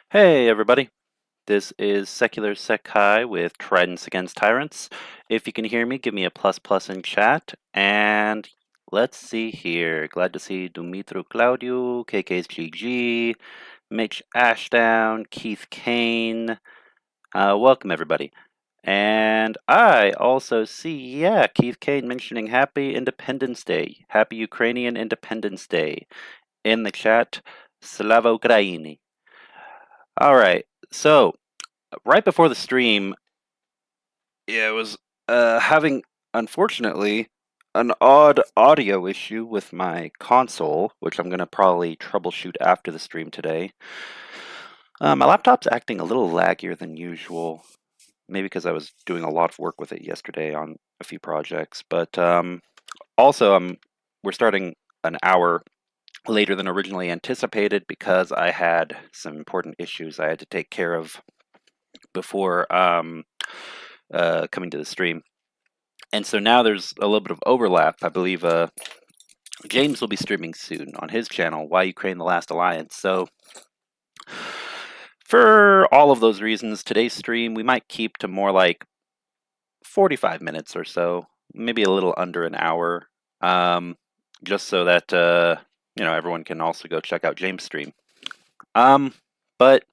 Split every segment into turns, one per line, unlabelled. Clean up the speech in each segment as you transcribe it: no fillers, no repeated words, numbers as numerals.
Hey everybody, this is Secular Sekai with Tridents Against Tyrants. If you can hear me, give me a plus plus in chat. And let's see here. Glad to see Dumitru Claudiu, KK's GG, Mitch Ashdown, Keith Kane. Welcome everybody. And I also see, Keith Kane mentioning Happy Independence Day, Happy Ukrainian Independence Day in the chat. Slava Ukraini. All right, so right before the stream, it was having, unfortunately, an odd audio issue with my console, which I'm going to probably troubleshoot after the stream today. My laptop's acting a little laggier than usual, maybe because I was doing a lot of work with it yesterday on a few projects, but also we're starting an hour later than originally anticipated because I had some important issues I had to take care of before coming to the stream. And so now there's a little bit of overlap. I believe James will be streaming soon on his channel, Why Ukraine the Last Alliance. So for all of those reasons, today's stream we might keep to more like 45 minutes or so, maybe a little under an hour, just so that everyone can also go check out James' stream. But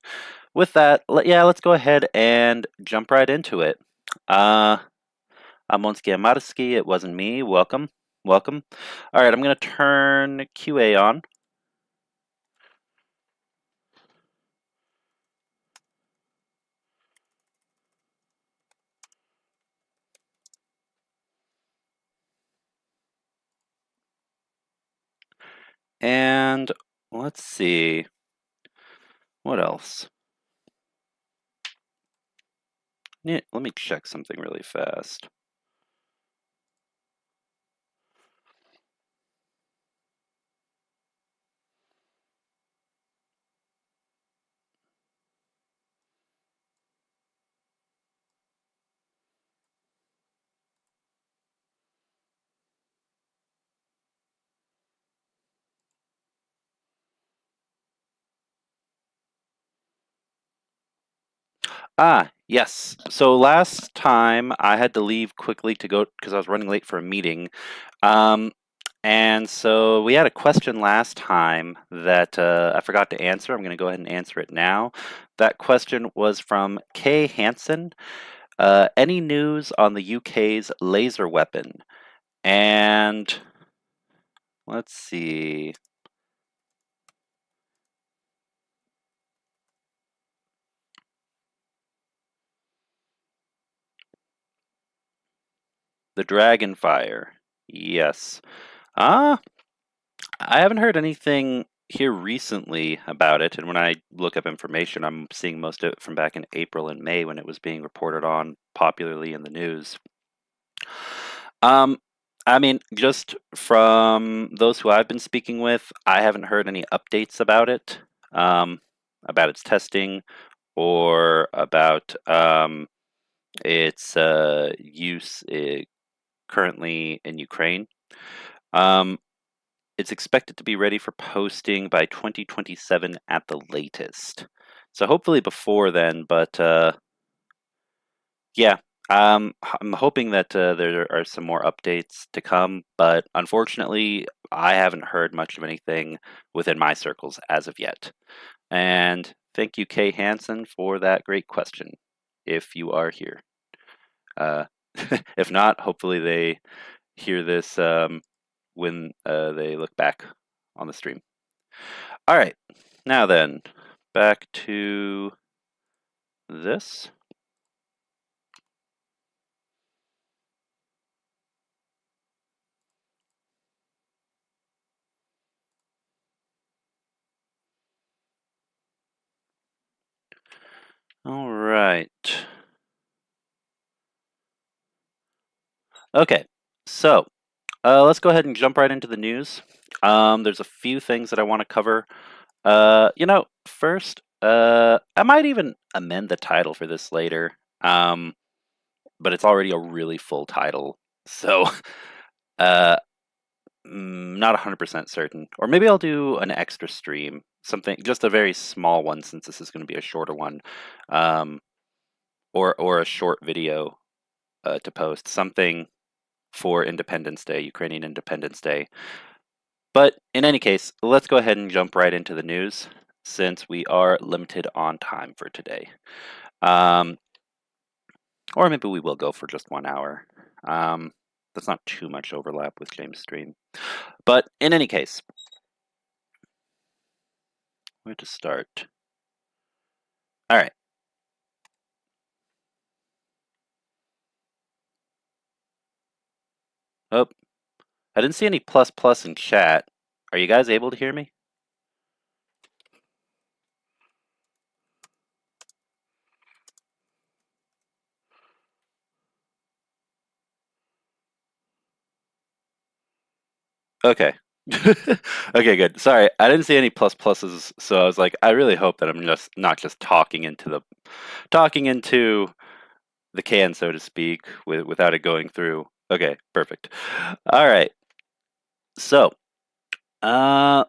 with that, let's go ahead and jump right into it. Amonsky Amarsky, it wasn't me. Welcome. Welcome. All right, I'm going to turn QA on. And let's see. What else? Yeah, let me check something really fast. Yes. So last time I had to leave quickly to go because I was running late for a meeting. And so we had a question last time that I forgot to answer. I'm going to go ahead and answer it now. That question was from Kay Hansen. Any news on the UK's laser weapon? And let's see. The Dragonfire. Yes. I haven't heard anything here recently about it, and when I look up information, I'm seeing most of it from back in April and May when it was being reported on popularly in the news. I mean, just from those who I've been speaking with, I haven't heard any updates about its testing or about its use currently in Ukraine. It's expected to be ready for posting by 2027 at the latest. So hopefully before then, but yeah, I'm hoping that there are some more updates to come, but unfortunately, I haven't heard much of anything within my circles as of yet. And thank you, Kay Hansen, for that great question, if you are here. If not, hopefully they hear this when they look back on the stream. All right, now then, back to this. All right. Okay, so let's go ahead and jump right into the news. There's a few things that I want to cover. First, I might even amend the title for this later, but it's already a really full title, so not 100% certain. Or maybe I'll do an extra stream something, just a very small one, since this is going to be a shorter one, or a short video to post, something for Independence Day, Ukrainian Independence Day. But in any case, let's go ahead and jump right into the news, since we are limited on time for today. Or maybe we will go for just 1 hour. That's not too much overlap with James' stream. But in any case, where to start? All right. Oh, I didn't see any plus plus in chat. Are you guys able to hear me? Okay. Okay, good. Sorry, I didn't see any plus pluses, so I was like, I really hope that I'm just not just talking into the can, so to speak, without it going through. Okay, perfect. All right. So, uh,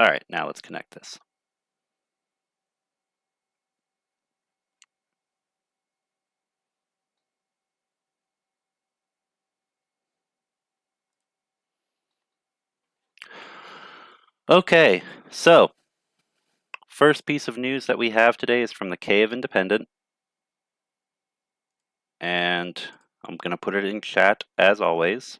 all right, now let's connect this. Okay, so first piece of news that we have today is from the Kyiv Independent, and I'm going to put it in chat as always.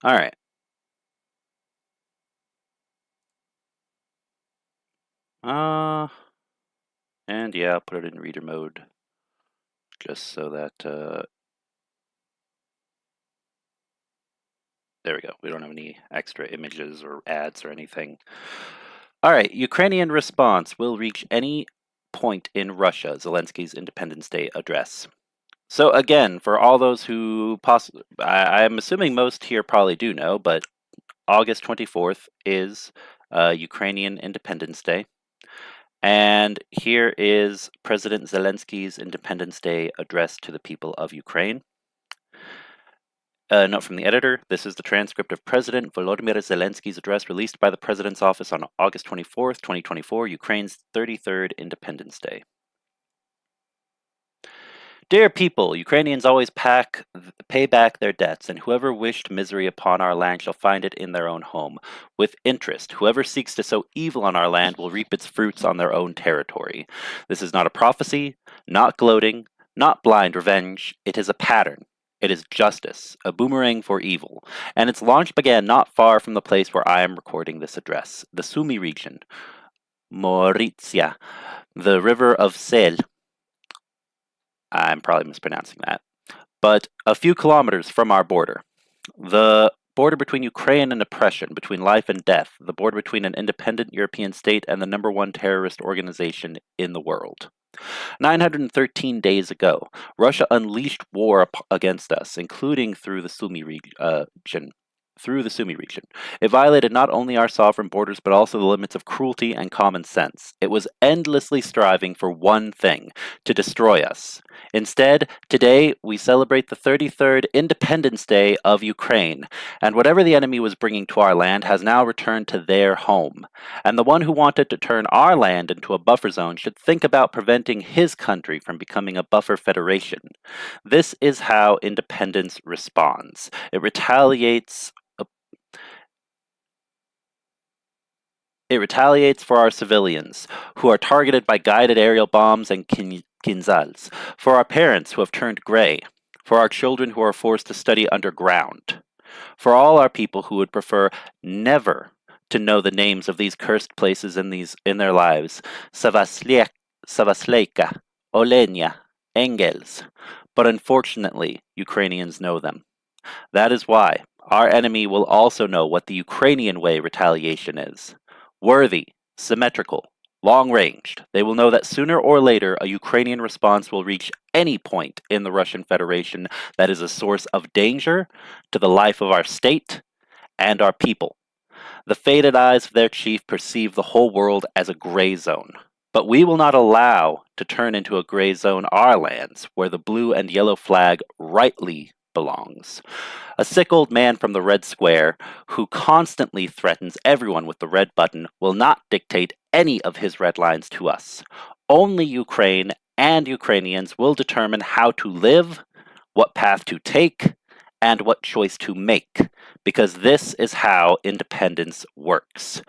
All right. And yeah, I'll put it in reader mode just so that there we go. We don't have any extra images or ads or anything. All right, Ukrainian response will reach any point in Russia, Zelensky's Independence Day address. So again, for all those who I'm assuming most here probably do know, but August 24th is Ukrainian Independence Day. And here is President Zelensky's Independence Day address to the people of Ukraine. Note from the editor, this is the transcript of President Volodymyr Zelensky's address released by the President's office on August 24th, 2024, Ukraine's 33rd Independence Day. Dear people, Ukrainians always pay back their debts, and whoever wished misery upon our land shall find it in their own home. With interest, whoever seeks to sow evil on our land will reap its fruits on their own territory. This is not a prophecy, not gloating, not blind revenge. It is a pattern. It is justice, a boomerang for evil, and its launch began not far from the place where I am recording this address, the Sumy region, Mauritsia, the river of Sel. I'm probably mispronouncing that, but a few kilometers from our border. The border between Ukraine and oppression, between life and death, the border between an independent European state and the #1 terrorist organization in the world. 913 days ago, Russia unleashed war against us, including through the Sumy region. through the Sumy region. It violated not only our sovereign borders, but also the limits of cruelty and common sense. It was endlessly striving for one thing, to destroy us. Instead, today we celebrate the 33rd Independence Day of Ukraine, and whatever the enemy was bringing to our land has now returned to their home. And the one who wanted to turn our land into a buffer zone should think about preventing his country from becoming a buffer federation. This is how independence responds. It retaliates for our civilians, who are targeted by guided aerial bombs and kinzals, for our parents who have turned gray, for our children who are forced to study underground, for all our people who would prefer never to know the names of these cursed places in their lives, Savasleika, Olenia, Engels, but unfortunately, Ukrainians know them. That is why our enemy will also know what the Ukrainian way retaliation is. Worthy, symmetrical, long-ranged. They will know that sooner or later a Ukrainian response will reach any point in the Russian Federation that is a source of danger to the life of our state and our people. The faded eyes of their chief perceive the whole world as a gray zone. But we will not allow to turn into a gray zone our lands, where the blue and yellow flag rightly belongs. A sick old man from the red square, who constantly threatens everyone with the red button, will not dictate any of his red lines to us. Only Ukraine and Ukrainians will determine how to live, what path to take, and what choice to make, because this is how independence works.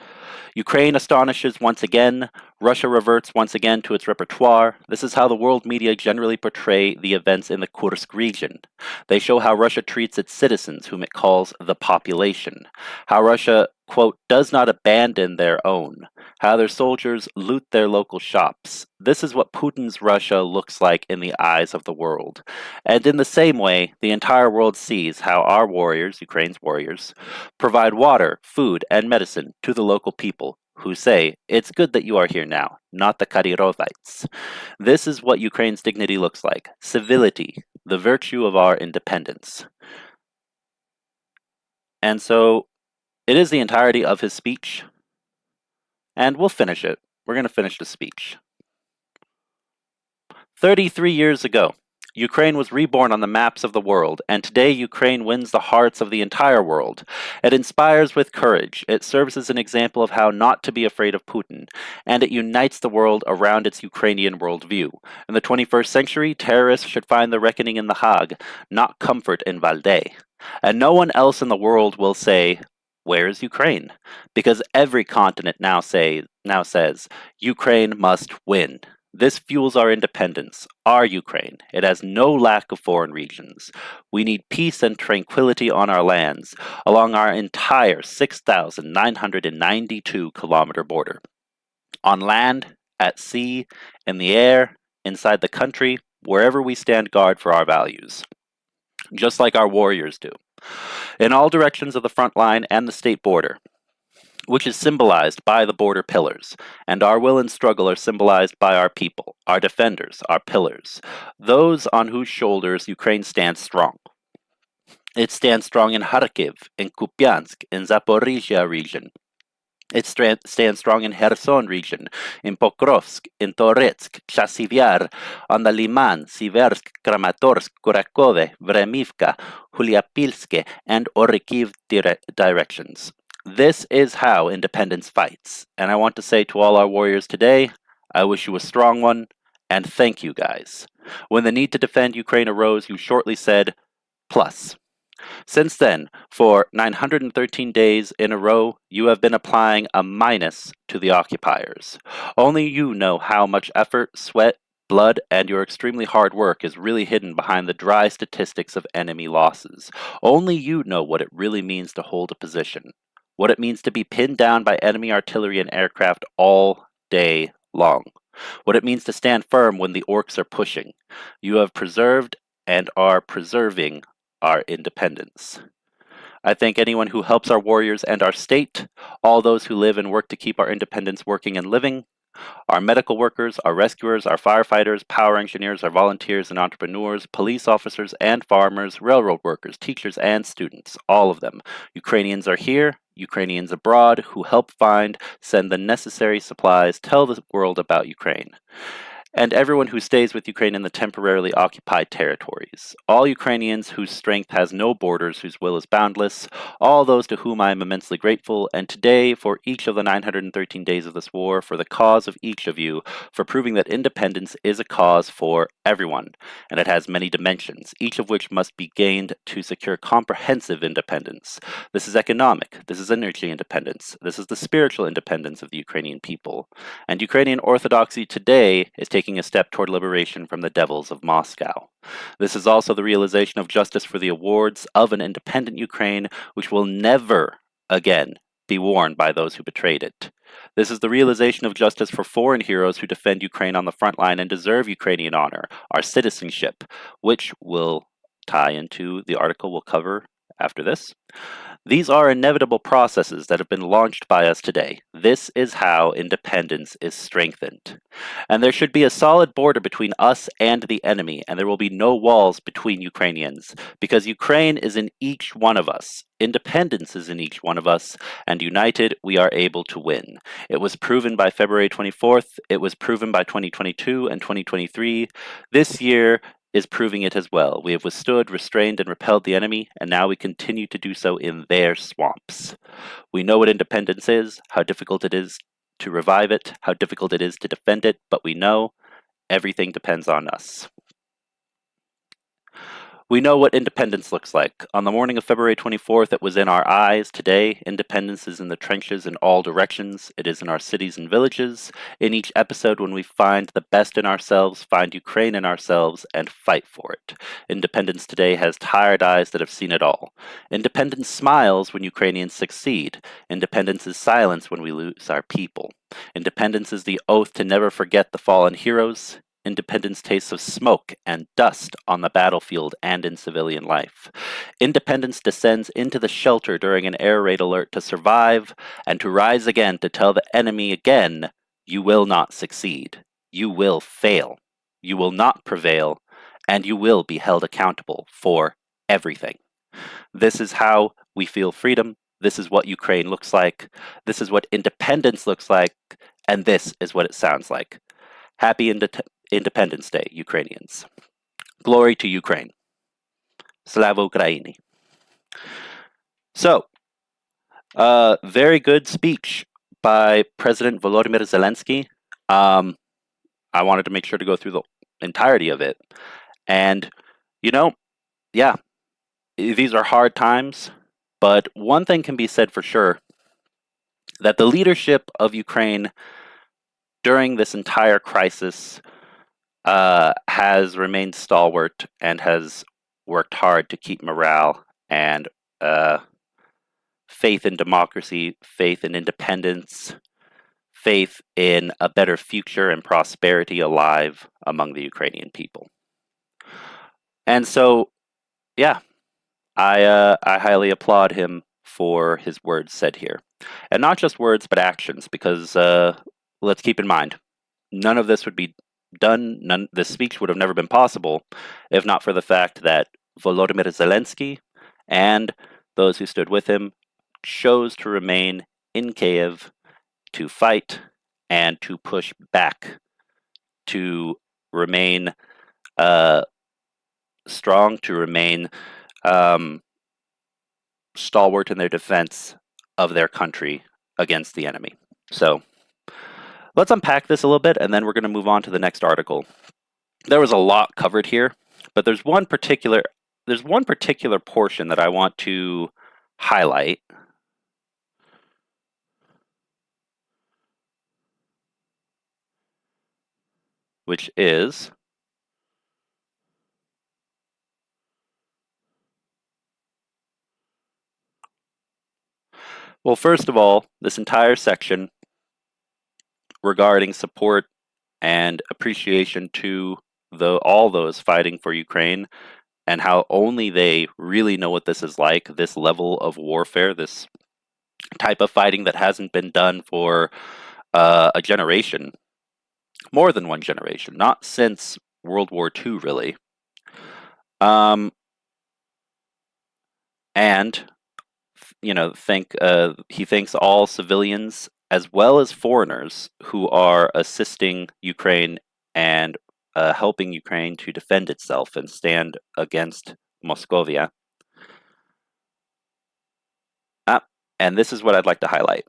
Ukraine astonishes once again. Russia reverts once again to its repertoire. This is how the world media generally portray the events in the Kursk region. They show how Russia treats its citizens, whom it calls the population. How Russia, quote, does not abandon their own. How their soldiers loot their local shops. This is what Putin's Russia looks like in the eyes of the world. And in the same way, the entire world sees how our warriors, Ukraine's warriors, provide water, food, and medicine to the local people, who say, it's good that you are here now, not the Kadyrovites. This is what Ukraine's dignity looks like. Civility, the virtue of our independence. And so, it is the entirety of his speech, and we'll finish it. We're going to finish the speech. 33 years ago, Ukraine was reborn on the maps of the world, and today Ukraine wins the hearts of the entire world. It inspires with courage, it serves as an example of how not to be afraid of Putin, and it unites the world around its Ukrainian worldview. In the 21st century, terrorists should find their reckoning in The Hague, not comfort in Valdai. And no one else in the world will say, where is Ukraine? Because every continent now says, Ukraine must win. This fuels our independence, our Ukraine. It has no lack of foreign regions. We need peace and tranquility on our lands, along our entire 6,992-kilometer border. On land, at sea, in the air, inside the country, wherever we stand guard for our values. Just like our warriors do. In all directions of the front line and the state border, which is symbolized by the border pillars, and our will and struggle are symbolized by our people, our defenders, our pillars, those on whose shoulders Ukraine stands strong. It stands strong in Kharkiv, in Kupiansk, in Zaporizhia region. It stands strong in Kherson region, in Pokrovsk, in Toretsk, Chasivyar, on the Liman, Siversk, Kramatorsk, Kurakove, Vremivka, Hulyapilske, and Orikhiv directions. This is how independence fights, and I want to say to all our warriors today, I wish you a strong one, and thank you guys. When the need to defend Ukraine arose, you shortly said, plus. Since then, for 913 days in a row, you have been applying a minus to the occupiers. Only you know how much effort, sweat, blood, and your extremely hard work is really hidden behind the dry statistics of enemy losses. Only you know what it really means to hold a position. What it means to be pinned down by enemy artillery and aircraft all day long. What it means to stand firm when the orcs are pushing. You have preserved and are preserving our independence. I thank anyone who helps our warriors and our state, all those who live and work to keep our independence working and living. Our medical workers, our rescuers, our firefighters, power engineers, our volunteers and entrepreneurs, police officers and farmers, railroad workers, teachers and students, all of them. Ukrainians are here, Ukrainians abroad, who help find, send the necessary supplies, tell the world about Ukraine. And everyone who stays with Ukraine in the temporarily occupied territories. All Ukrainians whose strength has no borders, whose will is boundless, all those to whom I am immensely grateful, and today for each of the 913 days of this war, for the cause of each of you, for proving that independence is a cause for everyone, and it has many dimensions, each of which must be gained to secure comprehensive independence. This is economic, this is energy independence, this is the spiritual independence of the Ukrainian people. And Ukrainian Orthodoxy today is taking a step toward liberation from the devils of Moscow. This is also the realization of justice for the awards of an independent Ukraine, which will never again be worn by those who betrayed it. This is the realization of justice for foreign heroes who defend Ukraine on the front line and deserve Ukrainian honor, our citizenship, which will tie into the article we'll cover after this. These are inevitable processes that have been launched by us today. This is how independence is strengthened. And there should be a solid border between us and the enemy, and there will be no walls between Ukrainians, because Ukraine is in each one of us. Independence is in each one of us, and united we are able to win. It was proven by February 24th, it was proven by 2022 and 2023. This year is proving it as well. We have withstood, restrained, and repelled the enemy, and now we continue to do so in their swamps. We know what independence is, how difficult it is to revive it, how difficult it is to defend it, but we know everything depends on us. We know what independence looks like. On the morning of February 24th, it was in our eyes. Today, independence is in the trenches in all directions. It is in our cities and villages. In each episode, when we find the best in ourselves, find Ukraine in ourselves, and fight for it. Independence today has tired eyes that have seen it all. Independence smiles when Ukrainians succeed. Independence is silence when we lose our people. Independence is the oath to never forget the fallen heroes. Independence tastes of smoke and dust on the battlefield and in civilian life. Independence descends into the shelter during an air raid alert to survive and to rise again to tell the enemy again, you will not succeed. You will fail. You will not prevail, and you will be held accountable for everything. This is how we feel freedom. This is what Ukraine looks like. This is what independence looks like. And this is what it sounds like. Happy Independence Day, Ukrainians. Glory to Ukraine. Slava Ukraini. So, very good speech by President Volodymyr Zelensky. I wanted to make sure to go through the entirety of it. And, yeah, these are hard times, but one thing can be said for sure, that the leadership of Ukraine during this entire crisis has remained stalwart and has worked hard to keep morale and faith in democracy, faith in independence, faith in a better future and prosperity alive among the Ukrainian people. And so, yeah, I highly applaud him for his words said here. And not just words, but actions, because let's keep in mind, none of this would be done, this speech would have never been possible if not for the fact that Volodymyr Zelensky and those who stood with him chose to remain in Kiev to fight and to push back, to remain strong, to remain stalwart in their defense of their country against the enemy. So let's unpack this a little bit, and then we're going to move on to the next article. There was a lot covered here, but there's one particular portion that I want to highlight, which is well, first of all, this entire section regarding support and appreciation to all those fighting for Ukraine, and how only they really know what this is like, this level of warfare, this type of fighting that hasn't been done for a generation, more than one generation, not since World War II, really. Um, and he thanks all civilians as well as foreigners who are assisting Ukraine and helping Ukraine to defend itself and stand against Moscovia. Ah, and this is what I'd like to highlight.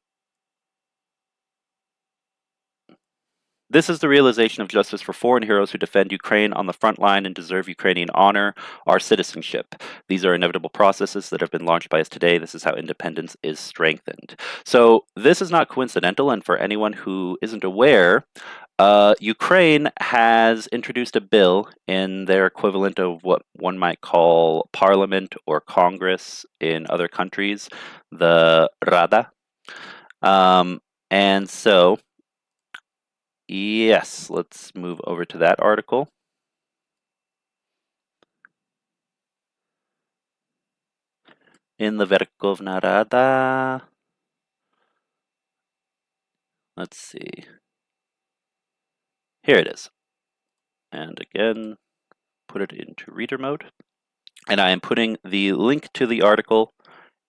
This is the realization of justice for foreign heroes who defend Ukraine on the front line and deserve Ukrainian honor, our citizenship. These are inevitable processes that have been launched by us today. This is how independence is strengthened. So this is not coincidental, and for anyone who isn't aware, Ukraine has introduced a bill in their equivalent of what one might call parliament or Congress in other countries, the Rada. And so yes, let's move over to that article. In the Verkovhna Rada, let's see. Here it is. And again, put it into reader mode. And I am putting the link to the article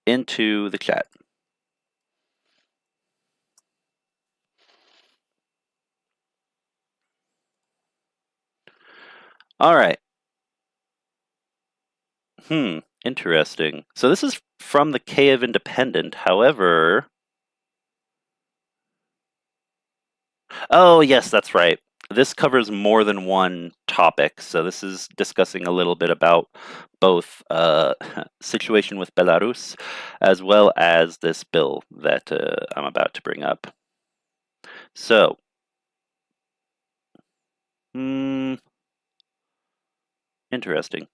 into the chat. All right. Interesting. So this is from the Kyiv Independent. However, oh yes, that's right. This covers more than one topic. So this is discussing a little bit about both situation with Belarus as well as this bill that I'm about to bring up. So, interesting.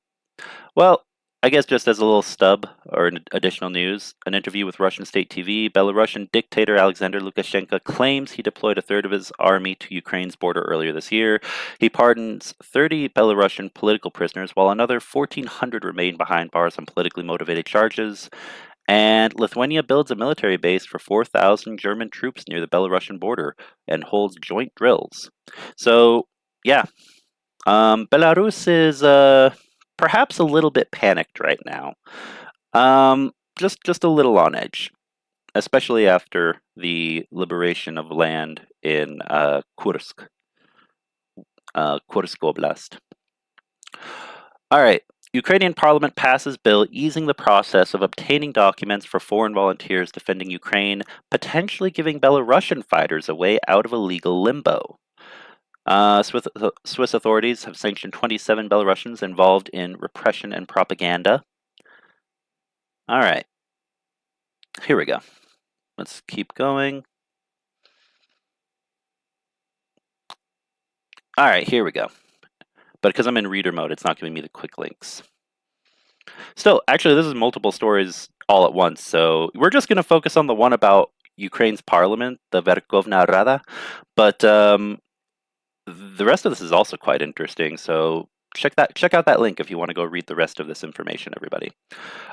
Well, I guess just as a little stub or additional news, an interview with Russian state TV, Belarusian dictator Alexander Lukashenko claims he deployed a third of his army to Ukraine's border earlier this year. He pardons 30 Belarusian political prisoners, while another 1,400 remain behind bars on politically motivated charges. And Lithuania builds a military base for 4,000 German troops near the Belarusian border and holds joint drills. So, yeah, Belarus is perhaps a little bit panicked right now. Just a little on edge, especially after the liberation of land in Kursk, Kursk Oblast. All right. Ukrainian parliament passes bill easing the process of obtaining documents for foreign volunteers defending Ukraine, potentially giving Belarusian fighters a way out of a legal limbo. Swiss authorities have sanctioned 27 Belarusians involved in repression and propaganda. All right. Here we go. Let's keep going. All right, here we go. But because I'm in reader mode, it's not giving me the quick links. Still, actually, this is multiple stories all at once. So we're just going to focus on the one about Ukraine's parliament, the Verkovhna Rada. But the rest of this is also quite interesting. So check out that link if you want to go read the rest of this information, everybody.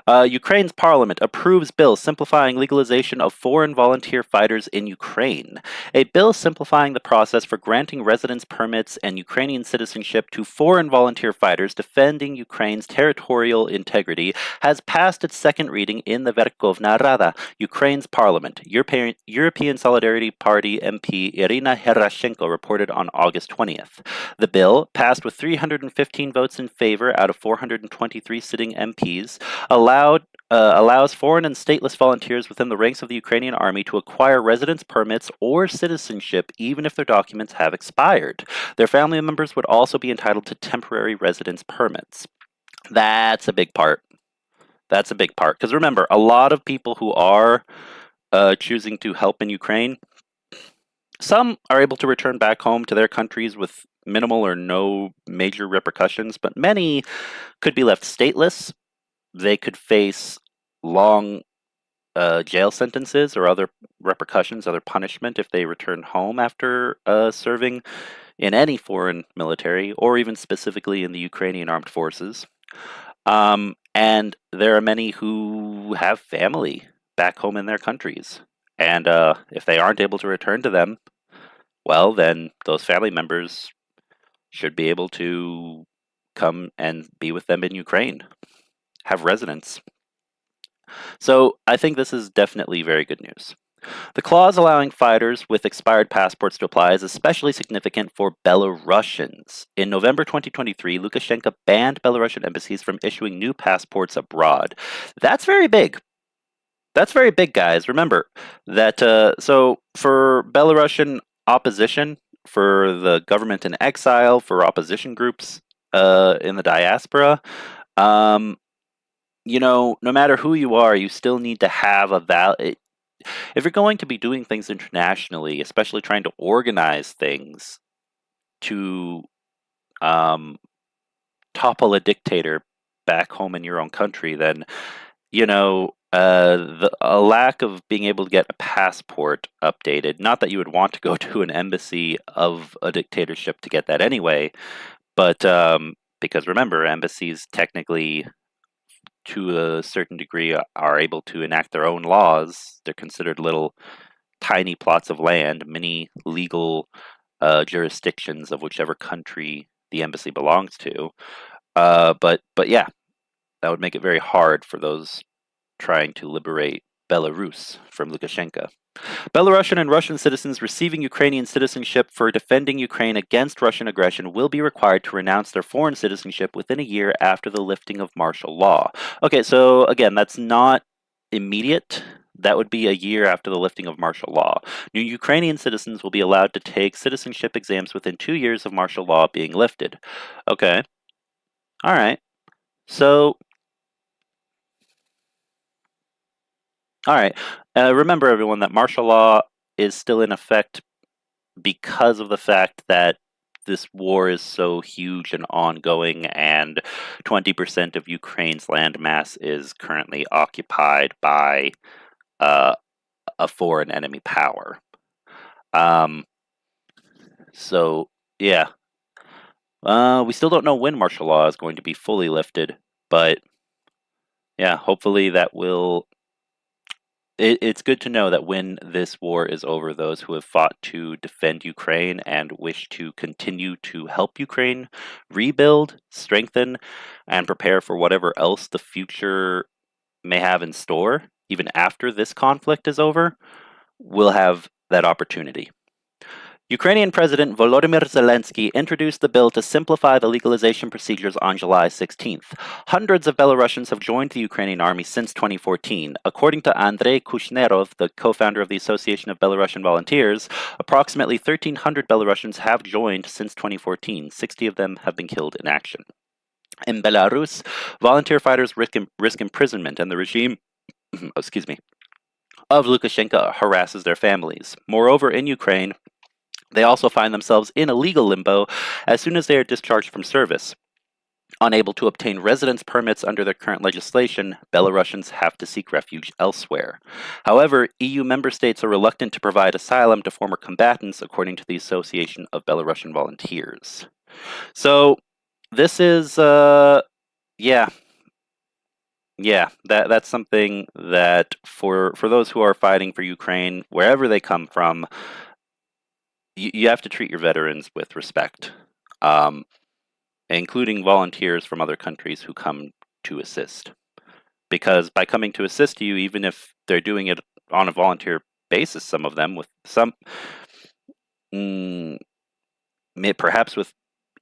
Ukraine's parliament approves bill simplifying legalization of foreign volunteer fighters in Ukraine. A bill simplifying the process for granting residence permits and Ukrainian citizenship to foreign volunteer fighters defending Ukraine's territorial integrity has passed its second reading in the Verkovhna Rada, Ukraine's parliament. European Solidarity Party MP Irina Herashenko reported on August 20th. The bill, passed with 315 votes in favor out of 423 sitting MPs, allows foreign and stateless volunteers within the ranks of the Ukrainian army to acquire residence permits or citizenship even if their documents have expired. Their family members would also be entitled to temporary residence permits. That's a big part. That's a big part. Because remember, a lot of people who are choosing to help in Ukraine, some are able to return back home to their countries with minimal or no major repercussions, but many could be left stateless. They could face long jail sentences or other repercussions, other punishment if they return home after serving in any foreign military or even specifically in the Ukrainian armed forces. And there are many who have family back home in their countries. And if they aren't able to return to them, well, then those family members should be able to come and be with them in Ukraine, have residence. So I think this is definitely very good news. The clause allowing fighters with expired passports to apply is especially significant for Belarusians. In November 2023, Lukashenko banned Belarusian embassies from issuing new passports abroad. That's very big. That's very big, guys. Remember that, so for Belarusian opposition, for the government in exile, for opposition groups in the diaspora, um, no matter who you are, you still need to have a valid. If you're going to be doing things internationally, especially trying to organize things to um, topple a dictator back home in your own country, then a lack of being able to get a passport updated. Not that you would want to go to an embassy of a dictatorship to get that anyway, but because remember, embassies technically, to a certain degree, are able to enact their own laws. They're considered little tiny plots of land, mini legal jurisdictions of whichever country the embassy belongs to. But yeah, that would make it very hard for those trying to liberate Belarus from Lukashenko. Belarusian and Russian citizens receiving Ukrainian citizenship for defending Ukraine against Russian aggression will be required to renounce their foreign citizenship within a year after the lifting of martial law. Okay, so again, that's not immediate. That would be a year after the lifting of martial law. New Ukrainian citizens will be allowed to take citizenship exams within 2 years of martial law being lifted. Okay. All right. So, all right. Remember, everyone, that martial law is still in effect because of the fact that this war is so huge and ongoing, and 20% of Ukraine's landmass is currently occupied by uh, a foreign enemy power. Um, so, yeah. We still don't know when martial law is going to be fully lifted, but yeah, hopefully that will. It's good to know that when this war is over, those who have fought to defend Ukraine and wish to continue to help Ukraine rebuild, strengthen, and prepare for whatever else the future may have in store, even after this conflict is over, will have that opportunity. Ukrainian President Volodymyr Zelensky introduced the bill to simplify the legalization procedures on July 16th. Hundreds of Belarusians have joined the Ukrainian army since 2014. According to Andrei Kushnerov, the co-founder of the Association of Belarusian Volunteers, approximately 1,300 Belarusians have joined since 2014. 60 of them have been killed in action. In Belarus, volunteer fighters risk imprisonment, and the regime, excuse me, of Lukashenko harasses their families. Moreover, in Ukraine, they also find themselves in a legal limbo as soon as they are discharged from service. Unable to obtain residence permits under their current legislation, Belarusians have to seek refuge elsewhere. However, EU member states are reluctant to provide asylum to former combatants, according to the Association of Belarusian Volunteers. So, this is, yeah, that's something that for those who are fighting for Ukraine, wherever they come from, you have to treat your veterans with respect, including volunteers from other countries who come to assist. Because by coming to assist you, even if they're doing it on a volunteer basis, some of them with some, perhaps with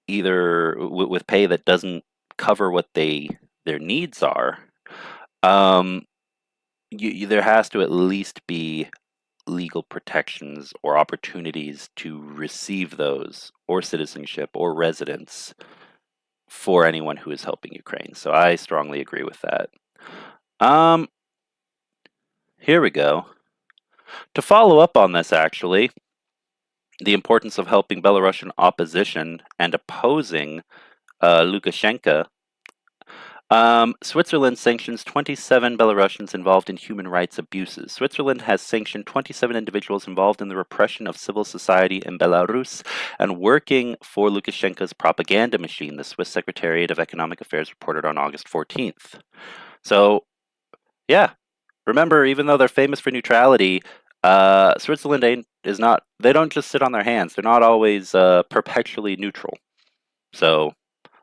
either with pay that doesn't cover what their needs are, there has to at least be legal protections or opportunities to receive those, or citizenship or residence for anyone who is helping Ukraine. So I strongly agree with that. Here we go. To follow up on this, actually, the importance of helping Belarusian opposition and opposing Lukashenko, Switzerland sanctions 27 Belarusians involved in human rights abuses. Switzerland has sanctioned 27 individuals involved in the repression of civil society in Belarus and working for Lukashenko's propaganda machine, the Swiss Secretariat of Economic Affairs reported on August 14th. So, yeah, remember, even though they're famous for neutrality, Switzerland is not. They don't just sit on their hands. They're not always perpetually neutral. So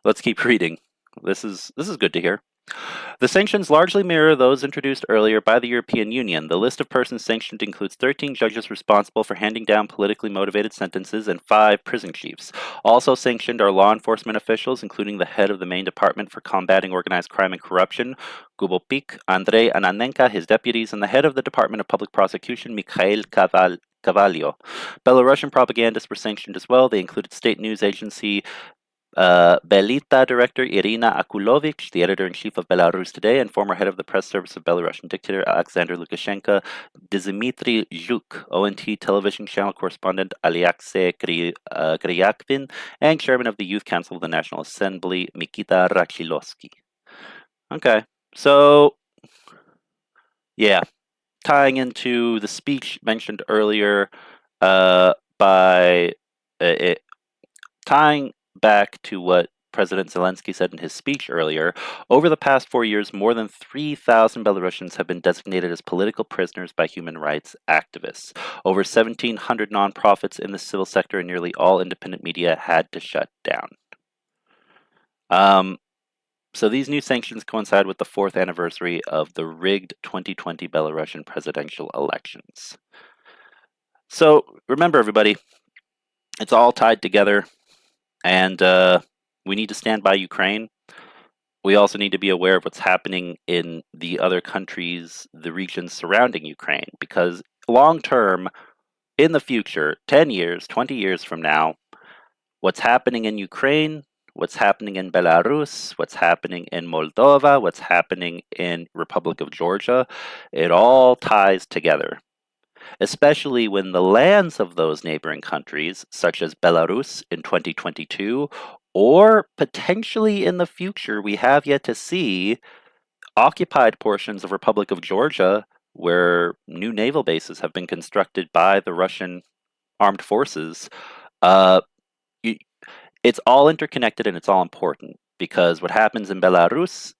let's keep reading. This is good to hear. The sanctions largely mirror those introduced earlier by the European Union. The list of persons sanctioned includes 13 judges responsible for handing down politically motivated sentences and 5 prison chiefs. Also sanctioned are law enforcement officials, including the head of the main department for combating organized crime and corruption, Gubopik, Andrei Ananenka, his deputies, and the head of the Department of Public Prosecution, Mikhail Kavalyo. Belarusian propagandists were sanctioned as well. They included state news agency Belita director Irina Akulovich, the editor-in-chief of Belarus Today and former head of the press service of Belarusian dictator Alexander Lukashenko, Dmitry Zhuk, ONT television channel correspondent Alexei Kryakvin, and chairman of the Youth Council of the National Assembly, Mikita Rachilovsky. Okay, so, yeah, tying into the speech mentioned earlier tying back to what President Zelensky said in his speech earlier, over the past 4 years, more than 3,000 Belarusians have been designated as political prisoners by human rights activists. Over 1,700 nonprofits in the civil sector and nearly all independent media had to shut down. So these new sanctions coincide with the 4th anniversary of the rigged 2020 Belarusian presidential elections. So remember, everybody, it's all tied together. And we need to stand by Ukraine. We also need to be aware of what's happening in the other countries, the regions surrounding Ukraine, because long term, in the future, 10 years, 20 years from now, what's happening in Ukraine, what's happening in Belarus, what's happening in Moldova, what's happening in Republic of Georgia, it all ties together. Especially when the lands of those neighboring countries, such as Belarus in 2022, or potentially in the future, we have yet to see occupied portions of Republic of Georgia where new naval bases have been constructed by the Russian armed forces. Uh, it's all interconnected and it's all important because what happens in Belarus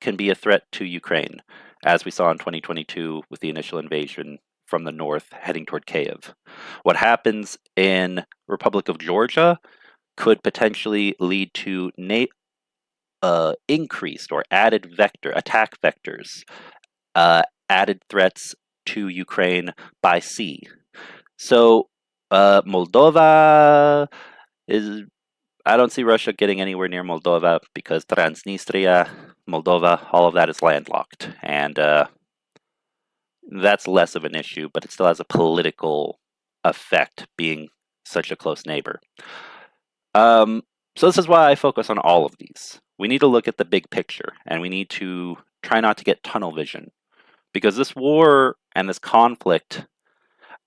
can be a threat to Ukraine, as we saw in 2022 with the initial invasion from the north heading toward Kiev. What happens in Republic of Georgia could potentially lead to increased or added attack vectors, added threats to Ukraine by sea. So Moldova is. I don't see Russia getting anywhere near Moldova because Transnistria, Moldova, all of that is landlocked, and that's less of an issue, but it still has a political effect being such a close neighbor. So this is why I focus on all of these. We need to look at the big picture, and we need to try not to get tunnel vision, because this war and this conflict,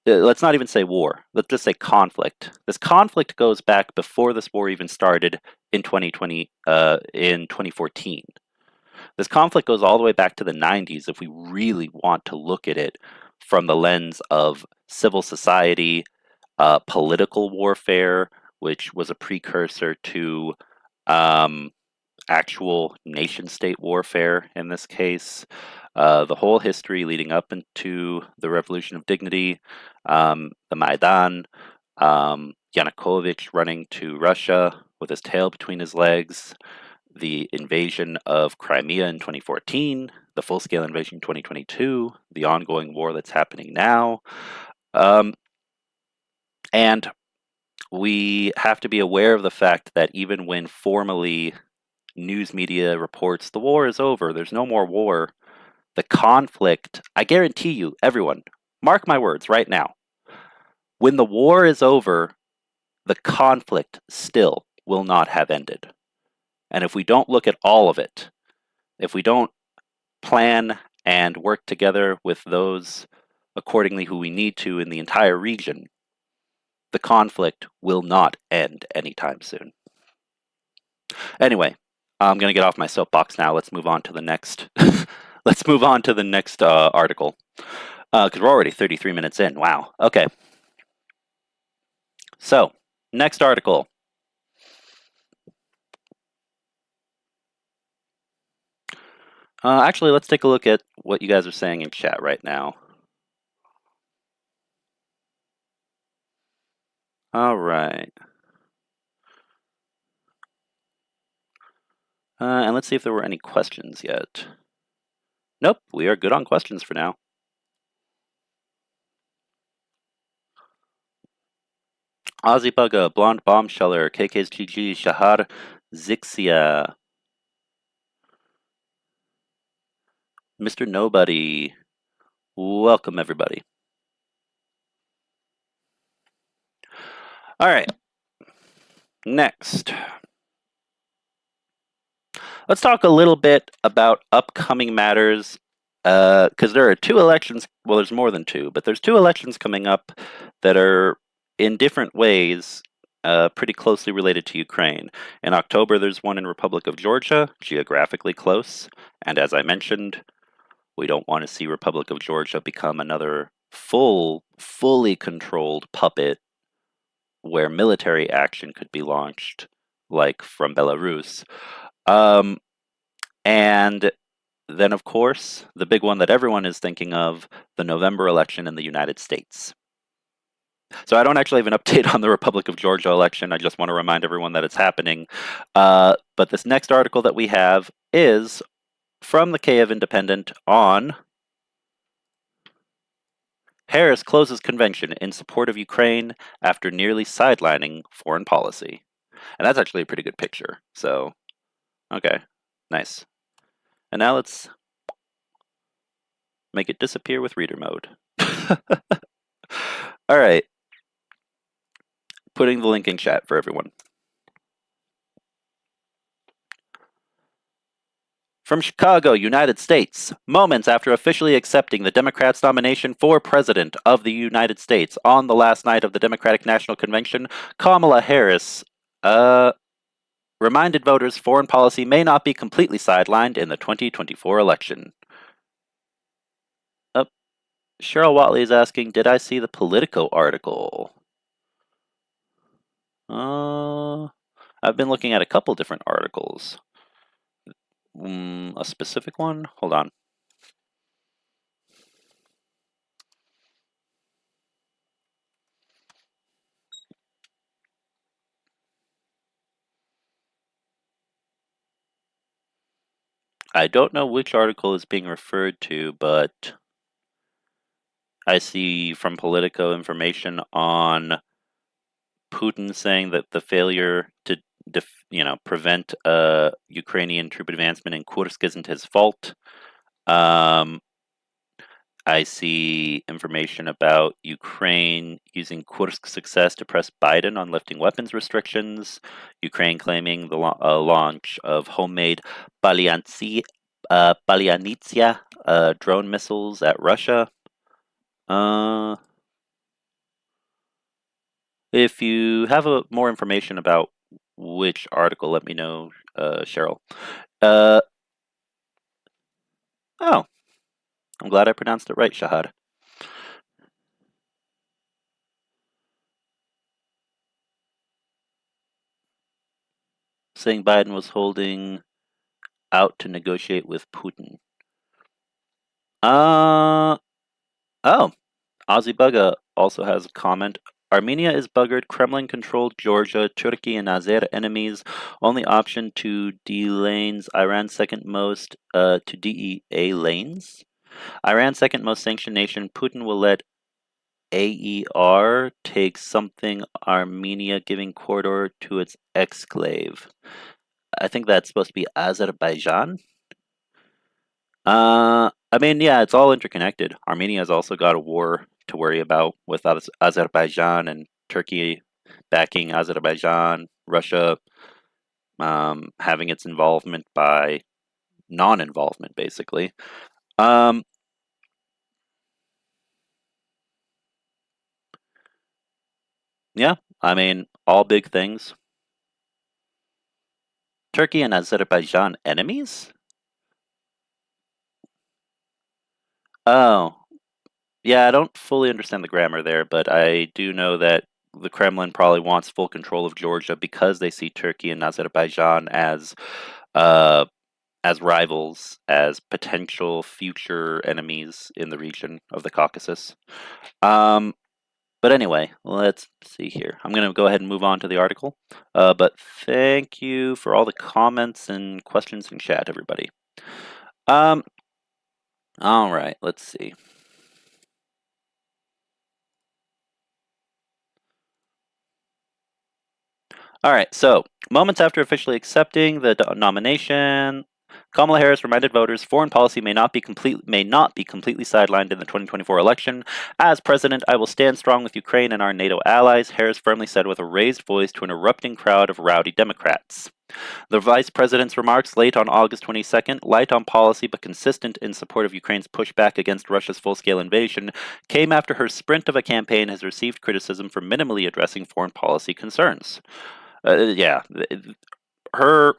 let's not even say war, let's just say conflict. This conflict goes back before this war even started in 2014. This conflict goes all the way back to the 90s if we really want to look at it from the lens of civil society, political warfare, which was a precursor to actual nation-state warfare in this case. The whole history leading up into the Revolution of Dignity, the Maidan, Yanukovych running to Russia with his tail between his legs, the invasion of Crimea in 2014, the full-scale invasion in 2022, the ongoing war that's happening now. And we have to be aware of the fact that even when formally news media reports the war is over, there's no more war, the conflict, I guarantee you, everyone, mark my words right now, when the war is over, the conflict still will not have ended. And if we don't look at all of it, if we don't plan and work together with those accordingly who we need to in the entire region, the conflict will not end anytime soon. Anyway, I'm going to get off my soapbox now. Let's move on to the next. Let's move on to the next article because we're already 33 minutes in. Wow. Okay. So, next article. Actually, let's take a look at what you guys are saying in chat right now. All right. And let's see if there were any questions yet. Nope, we are good on questions for now. Ozzy Bugga, Blonde Bombsheller, KK's GG, Shahar Zixia, Mr. Nobody. Welcome, everybody. All right. Next. Let's talk a little bit about upcoming matters, because there are two elections. Well, there's more than two, but there's two elections coming up that are in different ways pretty closely related to Ukraine. In October, there's one in Republic of Georgia, geographically close, and as I mentioned, we don't want to see Republic of Georgia become another fully controlled puppet where military action could be launched, like from Belarus. Um, and then, of course, the big one that everyone is thinking of, the November election in the United States. So I don't actually have an update on the Republic of Georgia election. I just want to remind everyone that it's happening. But this next article that we have is from the Kiev Independent on Harris closes convention in support of Ukraine after nearly sidelining foreign policy. And that's actually a pretty good picture. So, okay, nice. And now let's make it disappear with reader mode. All right. Putting the link in chat for everyone. From Chicago, United States, moments after officially accepting the Democrats' nomination for President of the United States on the last night of the Democratic National Convention, Kamala Harris reminded voters foreign policy may not be completely sidelined in the 2024 election. Cheryl Watley is asking, did I see the Politico article? I've been looking at a couple different articles. A specific one? Hold on. I don't know which article is being referred to, but I see from Politico information on Putin saying that the failure to prevent Ukrainian troop advancement in Kursk isn't his fault. I see information about Ukraine using Kursk's success to press Biden on lifting weapons restrictions. Ukraine claiming the launch of homemade Palyanitsia drone missiles at Russia. If you have more information about which article, let me know, Cheryl. Oh, I'm glad I pronounced it right, Shahad. Saying Biden was holding out to negotiate with Putin. Oh, Ozzy Bugga also has a comment. Armenia is buggered. Kremlin-controlled Georgia, Turkey, and Azer enemies. Only option to D lanes. Iran's second most to DEA lanes. Iran's second most sanctioned nation. Putin will let AER take something. Armenia giving corridor to its exclave. I think that's supposed to be Azerbaijan. I mean, yeah, it's all interconnected. Armenia's also got a war to worry about with Azerbaijan and Turkey backing Azerbaijan, Russia having its involvement by non-involvement, basically. Yeah, I mean, all big things. Turkey and Azerbaijan enemies? Oh, yeah, I don't fully understand the grammar there, but I do know that the Kremlin probably wants full control of Georgia because they see Turkey and Azerbaijan as rivals, as potential future enemies in the region of the Caucasus. But anyway, let's see here. I'm going to go ahead and move on to the article. But thank you for all the comments and questions in chat, everybody. All right, let's see. All right, so moments after officially accepting the nomination, Kamala Harris reminded voters foreign policy may not be completely sidelined in the 2024 election. As president, I will stand strong with Ukraine and our NATO allies, Harris firmly said with a raised voice to an erupting crowd of rowdy Democrats. The vice president's remarks late on August 22nd, light on policy but consistent in support of Ukraine's pushback against Russia's full-scale invasion, came after her sprint of a campaign has received criticism for minimally addressing foreign policy concerns. Yeah, her,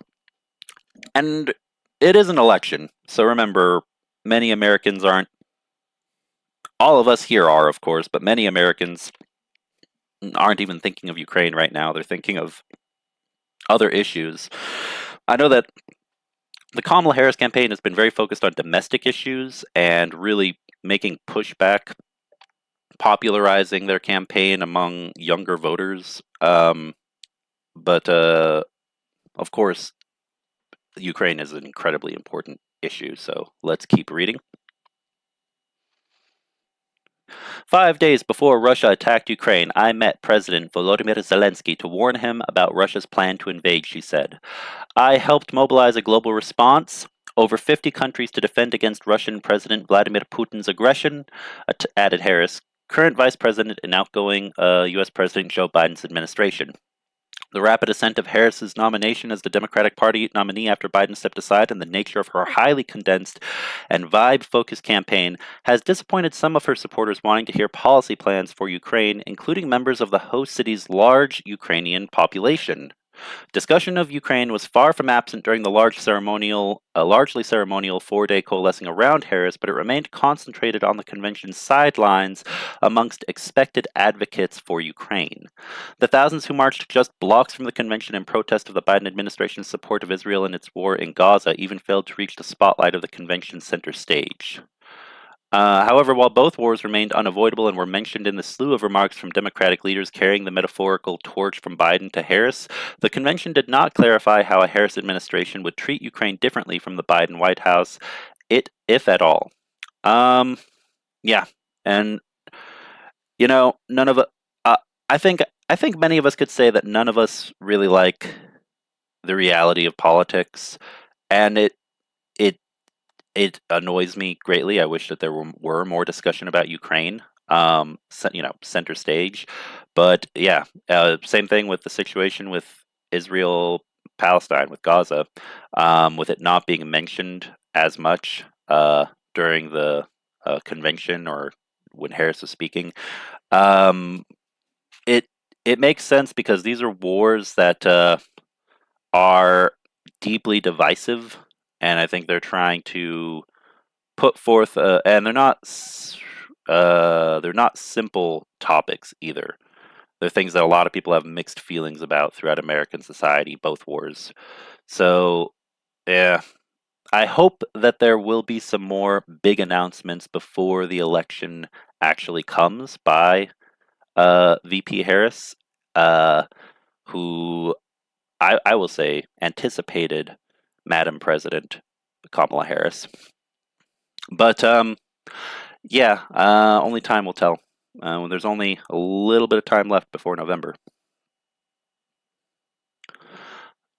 and it is an election, so remember, many Americans aren't, all of us here are, of course, but many Americans aren't even thinking of Ukraine right now. They're thinking of other issues. I know that the Kamala Harris campaign has been very focused on domestic issues and really making pushback, popularizing their campaign among younger voters. But of course, Ukraine is an incredibly important issue, so let's keep reading. 5 days before Russia attacked Ukraine, I met President Volodymyr Zelensky to warn him about Russia's plan to invade, she said. I helped mobilize a global response, over 50 countries to defend against Russian President Vladimir Putin's aggression, added Harris, current vice president and outgoing U.S. President Joe Biden's administration. The rapid ascent of Harris's nomination as the Democratic Party nominee after Biden stepped aside and the nature of her highly condensed and vibe-focused campaign has disappointed some of her supporters wanting to hear policy plans for Ukraine, including members of the host city's large Ukrainian population. Discussion of Ukraine was far from absent during the largely ceremonial 4-day coalescing around Harris, but it remained concentrated on the convention's sidelines amongst expected advocates for Ukraine. The thousands who marched just blocks from the convention in protest of the Biden administration's support of Israel in its war in Gaza even failed to reach the spotlight of the convention's center stage. However, while both wars remained unavoidable and were mentioned in the slew of remarks from Democratic leaders carrying the metaphorical torch from Biden to Harris, the convention did not clarify how a Harris administration would treat Ukraine differently from the Biden White House, if at all. Yeah, and none of I think many of us could say that none of us really like the reality of politics, and it annoys me greatly. I wish that there were more discussion about Ukraine, center stage. But yeah, same thing with the situation with Israel, Palestine, with Gaza, with it not being mentioned as much during the convention or when Harris was speaking. It makes sense because these are wars that are deeply divisive, and I think they're trying to put forth, and they're not simple topics either. They're things that a lot of people have mixed feelings about throughout American society, both wars. So, yeah, I hope that there will be some more big announcements before the election actually comes by VP Harris, who I will say anticipated Madam President Kamala Harris. But yeah, only time will tell. There's only a little bit of time left before November.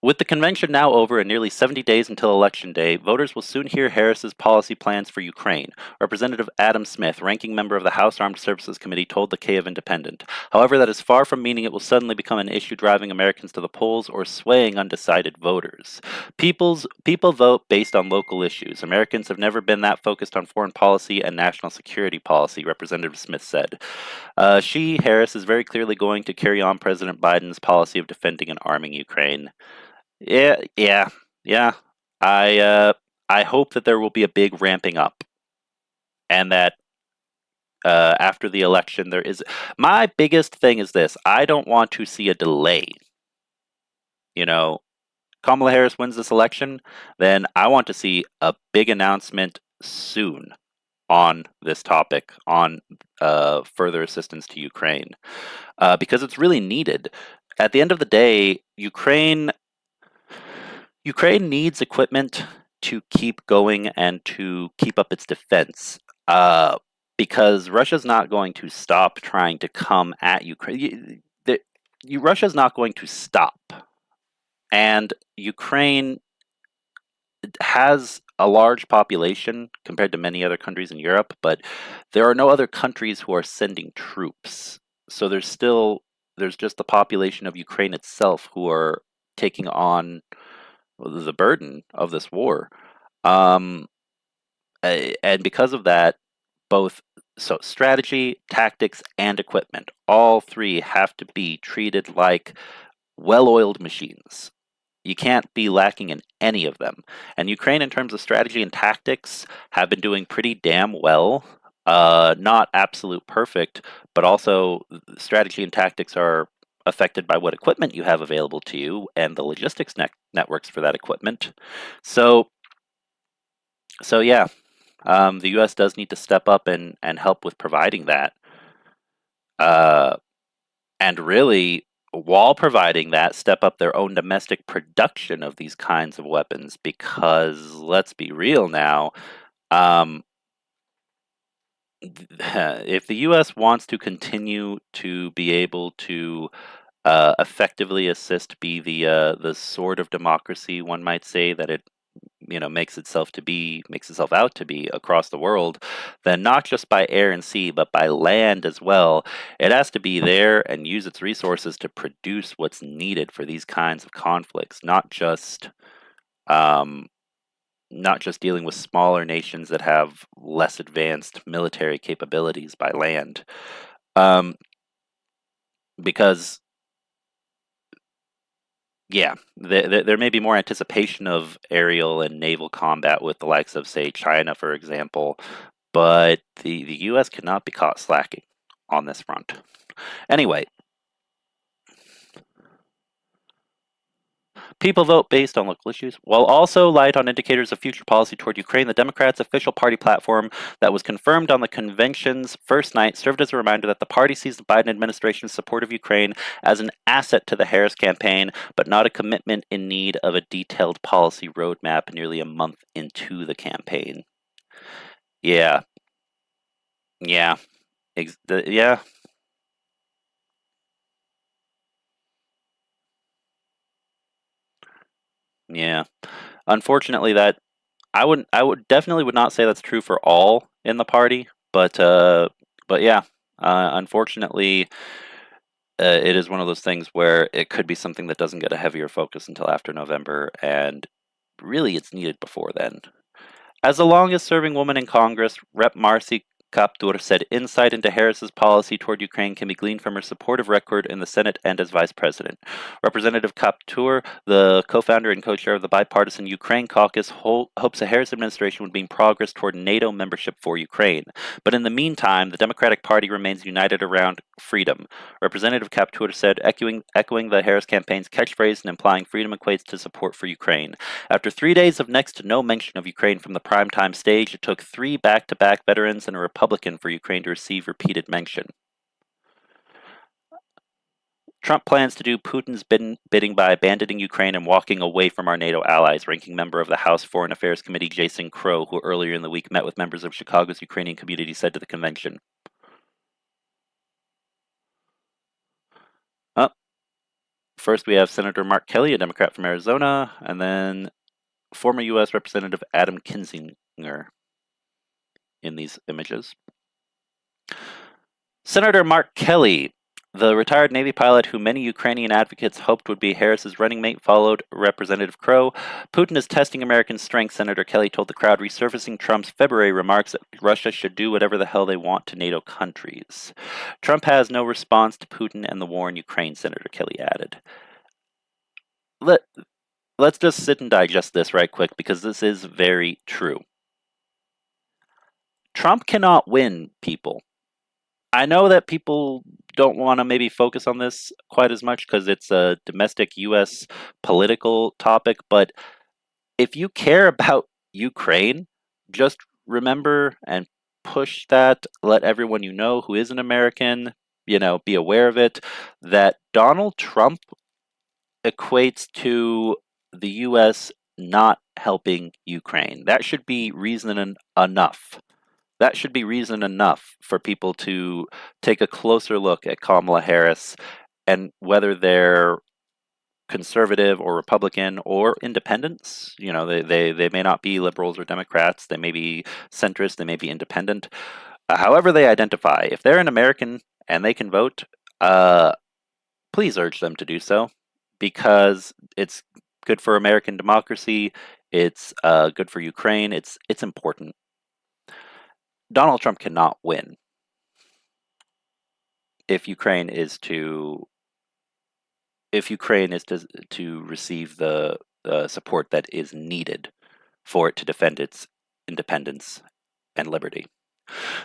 With the convention now over and nearly 70 days until Election Day, voters will soon hear Harris's policy plans for Ukraine, Representative Adam Smith, ranking member of the House Armed Services Committee, told the Kyiv Independent. However, that is far from meaning it will suddenly become an issue driving Americans to the polls or swaying undecided voters. People vote based on local issues. Americans have never been that focused on foreign policy and national security policy, Representative Smith said. Harris, is very clearly going to carry on President Biden's policy of defending and arming Ukraine. Yeah. I hope that there will be a big ramping up, and that after the election there is. My biggest thing is this: I don't want to see a delay. Kamala Harris wins this election, then I want to see a big announcement soon on this topic, on further assistance to Ukraine, because it's really needed. At the end of the day, Ukraine needs equipment to keep going and to keep up its defense. Uh, because Russia's not going to stop trying to come at Ukraine. Russia's not going to stop. And Ukraine has a large population compared to many other countries in Europe, but there are no other countries who are sending troops. So there's just the population of Ukraine itself who are taking on the burden of this war. Um, and because of that, both strategy, tactics, and equipment, all three have to be treated like well-oiled machines. You can't be lacking in any of them. And Ukraine, in terms of strategy and tactics, have been doing pretty damn well. Not absolute perfect, but also strategy and tactics are affected by what equipment you have available to you and the logistics networks for that equipment. So, so yeah, the U.S. does need to step up and help with providing that. Uh, and really, while providing that, step up their own domestic production of these kinds of weapons, because let's be real now, um, if the U.S. wants to continue to be able to effectively assist, be the sort of democracy one might say that it makes itself out to be across the world, then not just by air and sea, but by land as well, it has to be there and use its resources to produce what's needed for these kinds of conflicts, um, not just dealing with smaller nations that have less advanced military capabilities by land. Um, because yeah, there may be more anticipation of aerial and naval combat with the likes of, say, China, for example, but the U.S. cannot be caught slacking on this front. Anyway, people vote based on local issues, while also light on indicators of future policy toward Ukraine. The Democrats' official party platform that was confirmed on the convention's first night served as a reminder that the party sees the Biden administration's support of Ukraine as an asset to the Harris campaign, but not a commitment in need of a detailed policy roadmap nearly a month into the campaign. Yeah, yeah, yeah, yeah. Unfortunately, that I would definitely would not say that's true for all in the party, but yeah, unfortunately, it is one of those things where it could be something that doesn't get a heavier focus until after November, and really, it's needed before then. As the longest serving woman in Congress, Rep. Marcy Kaptur said insight into Harris's policy toward Ukraine can be gleaned from her supportive record in the Senate and as vice president. Representative Kaptur, the co-founder and co-chair of the bipartisan Ukraine caucus, hopes the Harris administration would bring progress toward NATO membership for Ukraine. But in the meantime, the Democratic Party remains united around freedom. Representative Kaptur said, echoing the Harris campaign's catchphrase and implying freedom equates to support for Ukraine. After 3 days of next to no mention of Ukraine from the primetime stage, it took 3 back-to-back veterans and a Republican for Ukraine to receive repeated mention. Trump plans to do Putin's bidding by abandoning Ukraine and walking away from our NATO allies, ranking member of the House Foreign Affairs Committee Jason Crow, who earlier in the week met with members of Chicago's Ukrainian community, said to the convention. First, we have Senator Mark Kelly, a Democrat from Arizona, and then former U.S. Representative Adam Kinzinger in these images. Senator Mark Kelly, the retired Navy pilot who many Ukrainian advocates hoped would be Harris's running mate, followed Representative Crow. Putin is testing American strength, Senator Kelly told the crowd, resurfacing Trump's February remarks that Russia should do whatever the hell they want to NATO countries. Trump has no response to Putin and the war in Ukraine, Senator Kelly added. Let's just sit and digest this right quick, because this is very true. Trump cannot win, people. I know that people don't want to maybe focus on this quite as much because it's a domestic U.S. political topic, but if you care about Ukraine, just remember and push that, let everyone you know who is an American, be aware of it, that Donald Trump equates to the U.S. not helping Ukraine. That should be reason enough. That should be reason enough for people to take a closer look at Kamala Harris and whether they're conservative or Republican or independents. They may not be liberals or Democrats. They may be centrist. They may be independent. However they identify. If they're an American and they can vote, please urge them to do so, because it's good for American democracy. It's good for Ukraine. It's important. Donald Trump cannot win if Ukraine is to receive the support that is needed for it to defend its independence and liberty.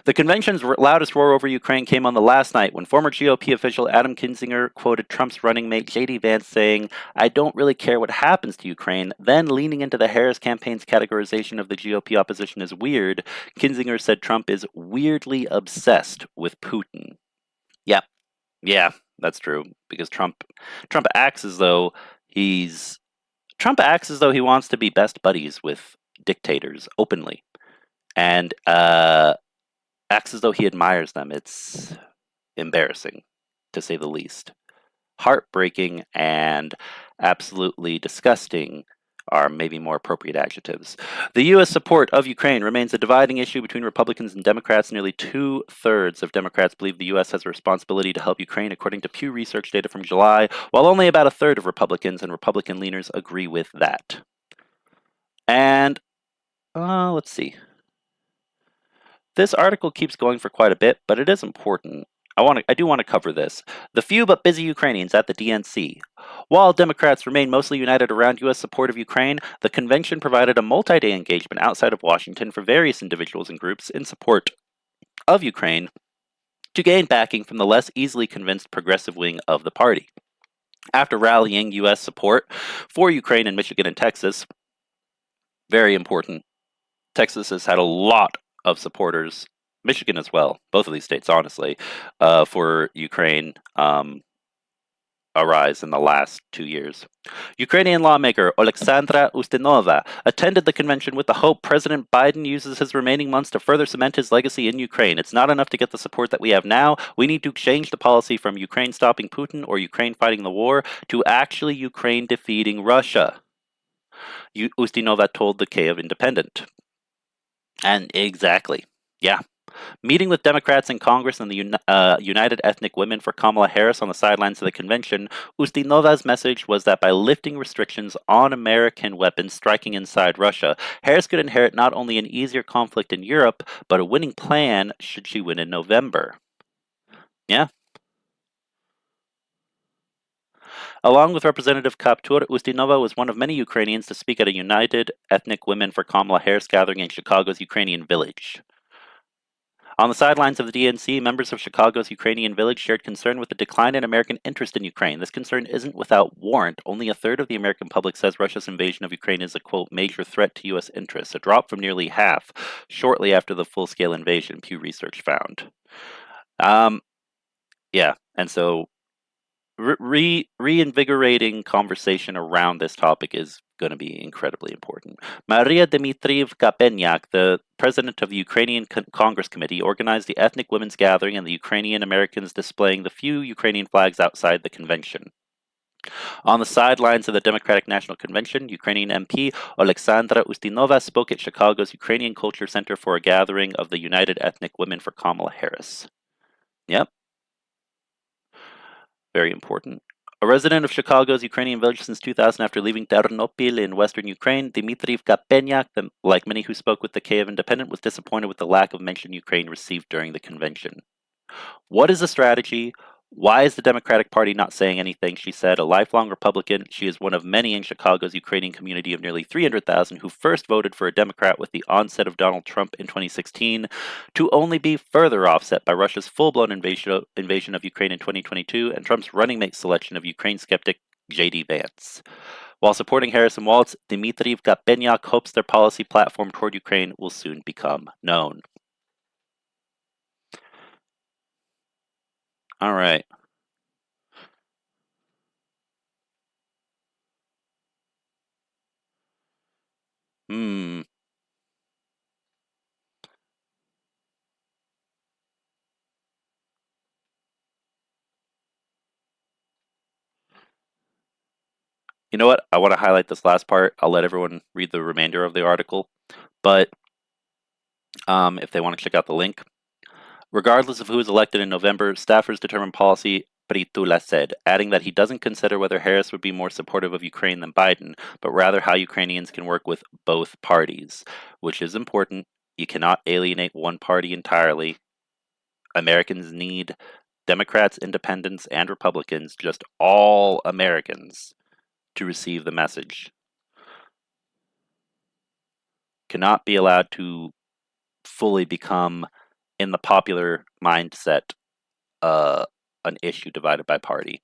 The convention's loudest roar over Ukraine came on the last night when former GOP official Adam Kinzinger quoted Trump's running mate J.D. Vance saying, "I don't really care what happens to Ukraine." Then, leaning into the Harris campaign's categorization of the GOP opposition as weird, Kinzinger said Trump is weirdly obsessed with Putin. Yeah, that's true, because Trump acts as though he wants to be best buddies with dictators openly, and acts as though he admires them. It's embarrassing, to say the least. Heartbreaking and absolutely disgusting are maybe more appropriate adjectives. The U.S. support of Ukraine remains a dividing issue between Republicans and Democrats. Nearly 2/3 of Democrats believe the U.S. has a responsibility to help Ukraine, according to Pew Research data from July, while only about 1/3 of Republicans and Republican leaners agree with that. And let's see. This article keeps going for quite a bit, but it is important. I do want to cover this. The few but busy Ukrainians at the DNC. While Democrats remain mostly united around U.S. support of Ukraine, the convention provided a multi-day engagement outside of Washington for various individuals and groups in support of Ukraine to gain backing from the less easily convinced progressive wing of the party. After rallying U.S. support for Ukraine in Michigan and Texas, very important, Texas has had a lot of supporters, Michigan as well, both of these states, honestly, for Ukraine a rise in the last 2 years. Ukrainian lawmaker Oleksandra Ustinova attended the convention with the hope President Biden uses his remaining months to further cement his legacy in Ukraine. It's not enough to get the support that we have now. We need to change the policy from Ukraine stopping Putin or Ukraine fighting the war to actually Ukraine defeating Russia, Ustinova told the Kiev Independent. And exactly, yeah. Meeting with Democrats in Congress and the United Ethnic Women for Kamala Harris on the sidelines of the convention, Ustinova's message was that by lifting restrictions on American weapons striking inside Russia, Harris could inherit not only an easier conflict in Europe, but a winning plan should she win in November. Yeah. Along with Representative Kaptur, Ustinova was one of many Ukrainians to speak at a United Ethnic Women for Kamala Harris gathering in Chicago's Ukrainian Village. On the sidelines of the DNC, members of Chicago's Ukrainian Village shared concern with the decline in American interest in Ukraine. This concern isn't without warrant. Only 1/3 of the American public says Russia's invasion of Ukraine is a, quote, major threat to U.S. interests, a drop from nearly half shortly after the full-scale invasion, Pew Research found. Yeah, and so reinvigorating conversation around this topic is going to be incredibly important. Maria Dmitrievna Penyak, the president of the Ukrainian Congress Committee, organized the ethnic women's gathering and the Ukrainian Americans displaying the few Ukrainian flags outside the convention. On the sidelines of the Democratic National Convention, Ukrainian MP Oleksandra Ustinova spoke at Chicago's Ukrainian Culture Center for a gathering of the United Ethnic Women for Kamala Harris. Yep. Very important. A resident of Chicago's Ukrainian Village since 2000 after leaving Ternopil in western Ukraine, Dmitrievna Penyak, like many who spoke with the Kiev Independent, was disappointed with the lack of mention Ukraine received during the convention. What is the strategy? Why is the Democratic Party not saying anything? She said, a lifelong Republican. She is one of many in Chicago's Ukrainian community of nearly 300,000 who first voted for a Democrat with the onset of Donald Trump in 2016, to only be further offset by Russia's full-blown invasion of Ukraine in 2022 and Trump's running mate selection of Ukraine skeptic J.D. Vance. While supporting Harris and Waltz, Dmitrievna Penyak hopes their policy platform toward Ukraine will soon become known. All right. Hmm. You know what? I want to highlight this last part. I'll let everyone read the remainder of the article, but if they want to check out the link. Regardless of who is elected in November, staffers determine policy, Pritula said, adding that he doesn't consider whether Harris would be more supportive of Ukraine than Biden, but rather how Ukrainians can work with both parties, which is important. You cannot alienate one party entirely. Americans need Democrats, independents, and Republicans, just all Americans, to receive the message. Cannot be allowed to fully become, in the popular mindset, uh, an issue divided by party.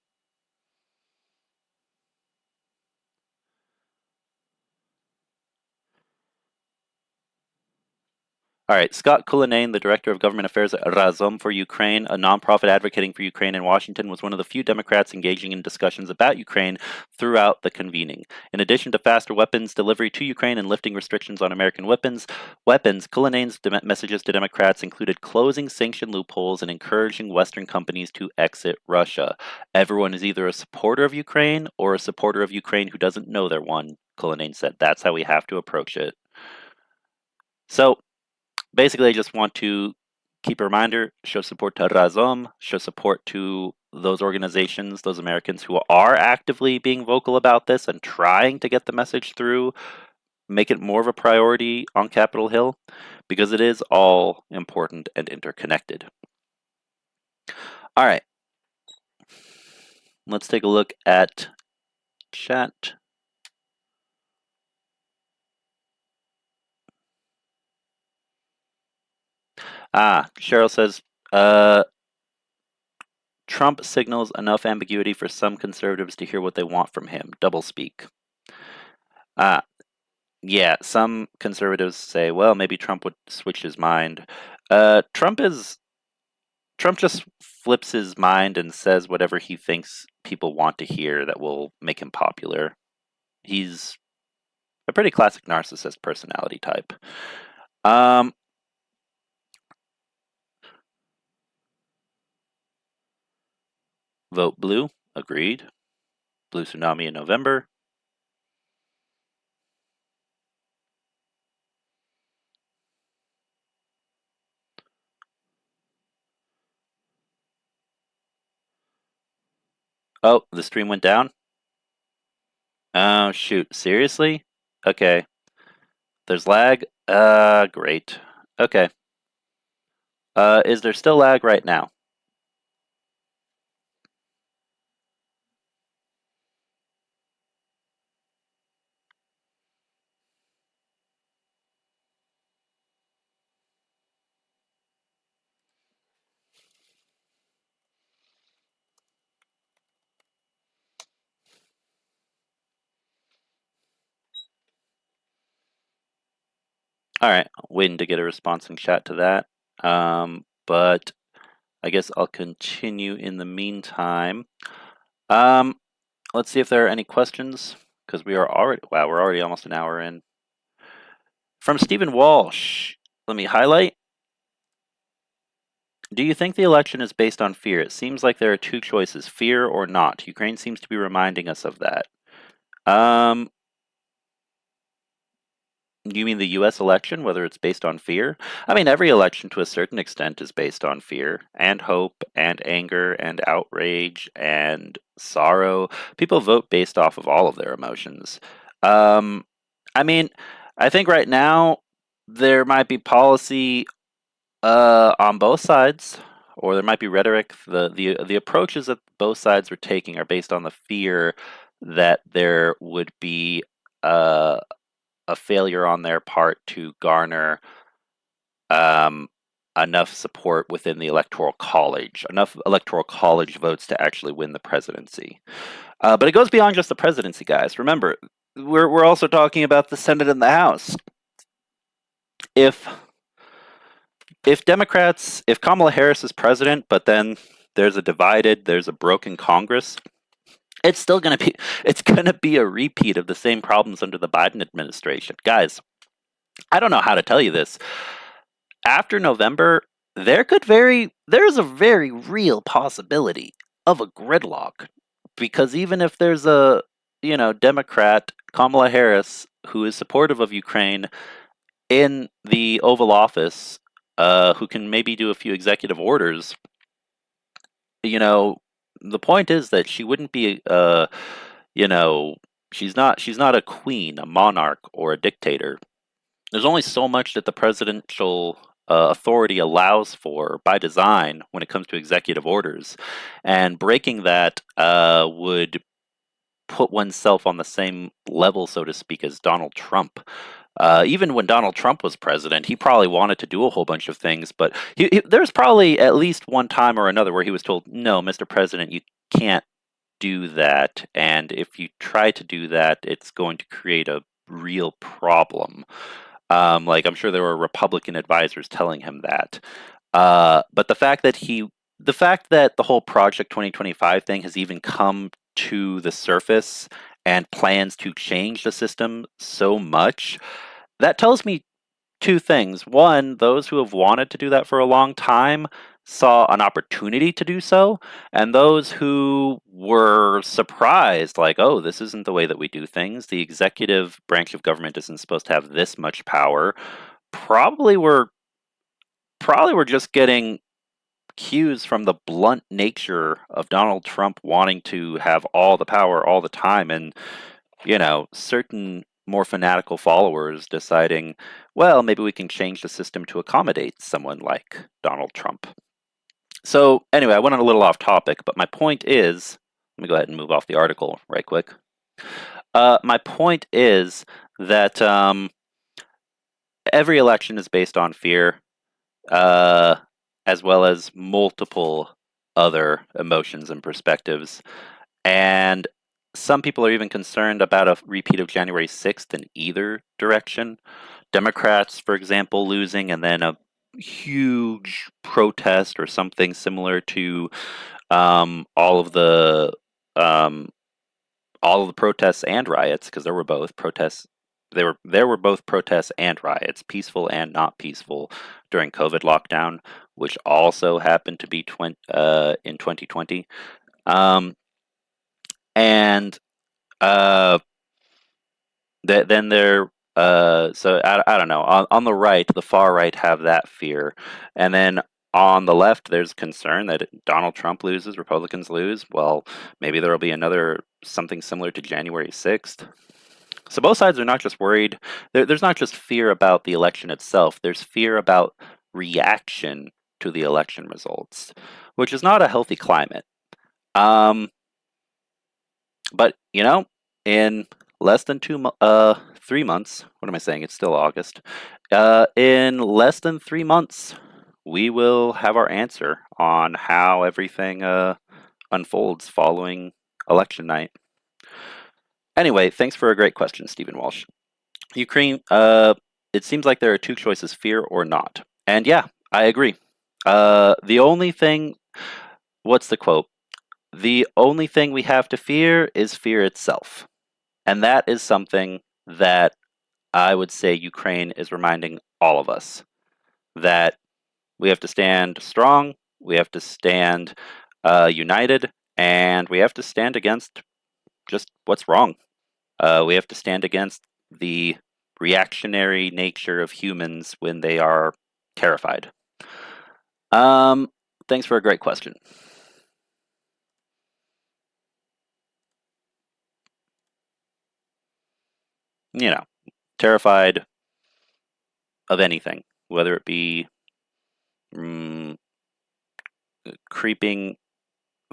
All right, Scott Kulinane, the director of government affairs at Razom for Ukraine, a nonprofit advocating for Ukraine in Washington, was one of the few Democrats engaging in discussions about Ukraine throughout the convening. In addition to faster weapons delivery to Ukraine and lifting restrictions on American weapons, Kulinane's messages to Democrats included closing sanction loopholes and encouraging Western companies to exit Russia. Everyone is either a supporter of Ukraine or a supporter of Ukraine who doesn't know they're one, Kulinane said. That's how we have to approach it. So, basically, I just want to keep a reminder, show support to Razom, show support to those organizations, those Americans who are actively being vocal about this and trying to get the message through, make it more of a priority on Capitol Hill, because it is all important and interconnected. All right, let's take a look at chat. Cheryl says, Trump signals enough ambiguity for some conservatives to hear what they want from him. Doublespeak. Yeah, some conservatives say, well, maybe Trump would switch his mind. Trump just flips his mind and says whatever he thinks people want to hear that will make him popular. He's a pretty classic narcissist personality type. Vote blue, agreed. Blue tsunami in November. Oh, the stream went down? Oh, shoot. Seriously? Okay. There's lag? Great. Okay. Is there still lag right now? All right, waiting to get a response in chat to that. But I guess I'll continue in the meantime. Let's see if there are any questions, because we're already almost an hour in. From Stephen Walsh, let me highlight. Do you think the election is based on fear? It seems like there are two choices, fear or not. Ukraine seems to be reminding us of that. You mean the US election, whether it's based on fear? I mean, every election to a certain extent is based on fear and hope and anger and outrage and sorrow. People vote based off of all of their emotions. I mean, I think right now there might be policy on both sides, or there might be rhetoric. The approaches that both sides are taking are based on the fear that there would be a failure on their part to garner enough support within the electoral college, enough electoral college votes to actually win the presidency. But it goes beyond just the presidency, guys. Remember, we're also talking about the Senate and the House. If Kamala Harris is president, but then there's a broken Congress, it's going to be a repeat of the same problems under the Biden administration. Guys, I don't know how to tell you this. After November, there's a very real possibility of a gridlock, because even if there's a, Democrat, Kamala Harris, who is supportive of Ukraine in the Oval Office, who can maybe do a few executive orders, you know, the point is that she wouldn't be, you know, she's not a queen, a monarch, or a dictator. There's only so much that the presidential authority allows for by design when it comes to executive orders, and breaking that would put oneself on the same level, so to speak, as Donald Trump. Even when Donald Trump was president, he probably wanted to do a whole bunch of things, but there's probably at least one time or another where he was told, "No, Mr. President, you can't do that, and if you try to do that, it's going to create a real problem." Like, I'm sure there were Republican advisors telling him that. But the fact that the whole Project 2025 thing has even come to the surface, and plans to change the system so much, that tells me two things. One, those who have wanted to do that for a long time saw an opportunity to do so, and those who were surprised, like, oh, this isn't the way that we do things. The executive branch of government isn't supposed to have this much power. Probably were just getting cues from the blunt nature of Donald Trump wanting to have all the power all the time, and certain more fanatical followers deciding, well, maybe we can change the system to accommodate someone like Donald Trump. So anyway, I went on a little off topic, but my point is, let me go ahead and move off the article right quick. My point is that every election is based on fear, as well as multiple other emotions and perspectives. And some people are even concerned about a repeat of January 6th in either direction. Democrats, for example, losing, and then a huge protest or something similar to all of the protests and riots, because there were both protests. There were both protests and riots, peaceful and not peaceful, during COVID lockdown, which also happened to be in 2020. And then so I don't know. On the right, the far right have that fear, and then on the left, there's concern that Donald Trump loses, Republicans lose. Well, maybe there will be another something similar to January 6th. So both sides are not just worried. There's not just fear about the election itself. There's fear about reaction to the election results, which is not a healthy climate. But in less than 3 months, what am I saying? It's still August. In less than 3 months, we will have our answer on how everything unfolds following election night. Anyway, thanks for a great question, Stephen Walsh. Ukraine, it seems like there are two choices, fear or not. And yeah, I agree. The only thing, what's the quote? The only thing we have to fear is fear itself. And that is something that I would say Ukraine is reminding all of us, that we have to stand strong, we have to stand united, and we have to stand against just what's wrong. We have to stand against the reactionary nature of humans when they are terrified. Thanks for a great question. Terrified of anything, whether it be creeping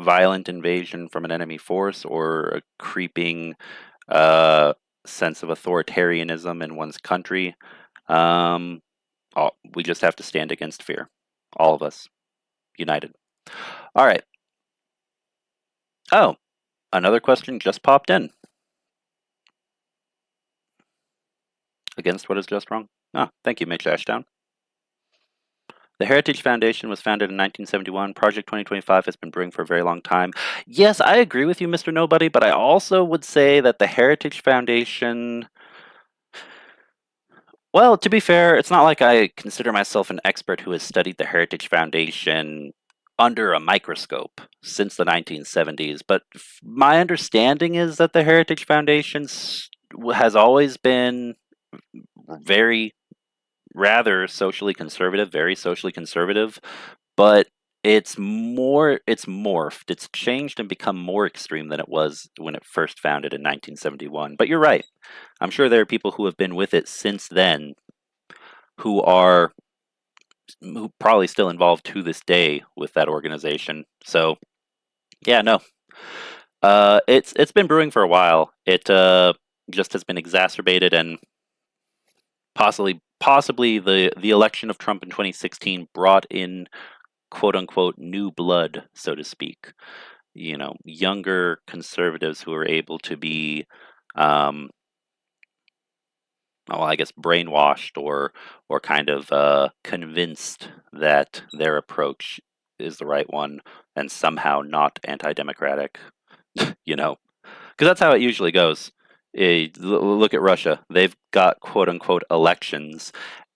violent invasion from an enemy force, or a creeping sense of authoritarianism in one's country. We just have to stand against fear. All of us, united. All right. Oh, another question just popped in. Against what is just wrong? Ah, thank you, Mitch Ashdown. The Heritage Foundation was founded in 1971. Project 2025 has been brewing for a very long time. Yes, I agree with you, Mr. Nobody, but I also would say that the Heritage Foundation, well, to be fair, it's not like I consider myself an expert who has studied the Heritage Foundation under a microscope since the 1970s, but my understanding is that the Heritage Foundation has always been very rather socially conservative, very socially conservative, but it's morphed, it's changed and become more extreme than it was when it first founded in 1971. But you're right. I'm sure there are people who have been with it since then who are who probably still involved to this day with that organization. So yeah, no. It's been brewing for a while. It just has been exacerbated, and possibly the election of Trump in 2016 brought in quote unquote new blood, so to speak. You know, younger conservatives who are able to be, well, I guess brainwashed or kind of convinced that their approach is the right one and somehow not anti-democratic. You know, because that's how it usually goes. Look at Russia; they've got quote unquote elections,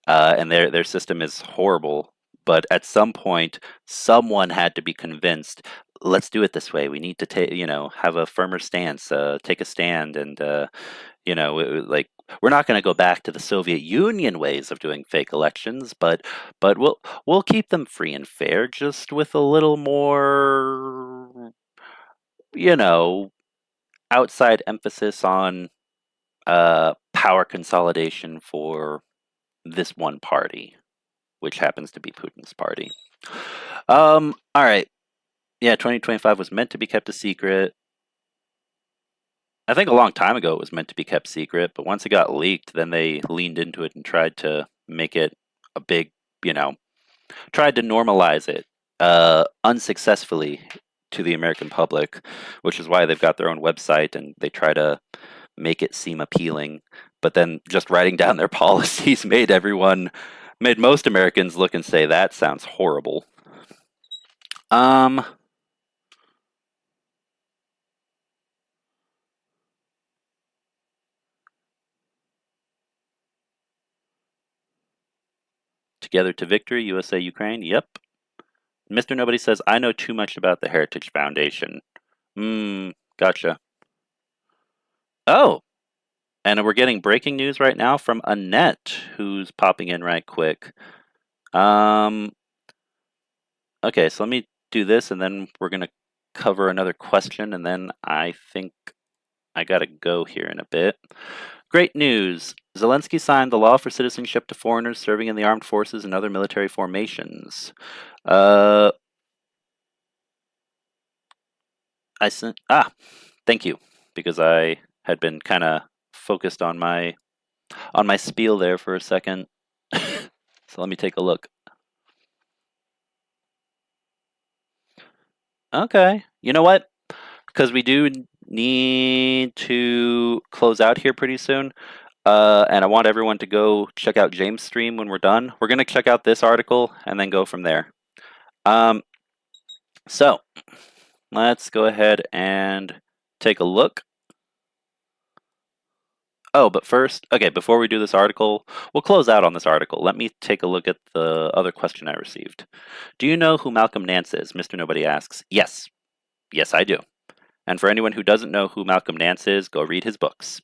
and their system is horrible. But at some point, someone had to be convinced. Let's do it this way. We need to take, have a firmer stance, take a stand, and like we're not going to go back to the Soviet Union ways of doing fake elections, but we'll keep them free and fair, just with a little more, you know, outside emphasis on power consolidation for this one party, which happens to be Putin's party. All right. Yeah, 2025 was meant to be kept a secret. I think a long time ago it was meant to be kept secret, but once it got leaked, then they leaned into it and tried to make it a big, tried to normalize it unsuccessfully to the American public, which is why they've got their own website and they try to make it seem appealing. But then just writing down their policies made most Americans look and say, that sounds horrible. Together to victory, USA, Ukraine. Yep. Mr. Nobody says, I know too much about the Heritage Foundation. Gotcha. Oh, and we're getting breaking news right now from Annette, who's popping in right quick. Okay, so let me do this, and then we're going to cover another question, and then I think I got to go here in a bit. Great news. Zelensky signed the law for citizenship to foreigners serving in the armed forces and other military formations. Thank you, because I had been kind of focused on my spiel there for a second. So let me take a look. Okay, you know what? Because we do need to close out here pretty soon, and I want everyone to go check out James' stream when we're done. We're going to check out this article and then go from there. So let's go ahead and take a look. Oh, but first, okay, before we do this article, we'll close out on this article. Let me take a look at the other question I received. Do you know who Malcolm Nance is? Mr. Nobody asks. Yes. Yes, I do. And for anyone who doesn't know who Malcolm Nance is, go read his books.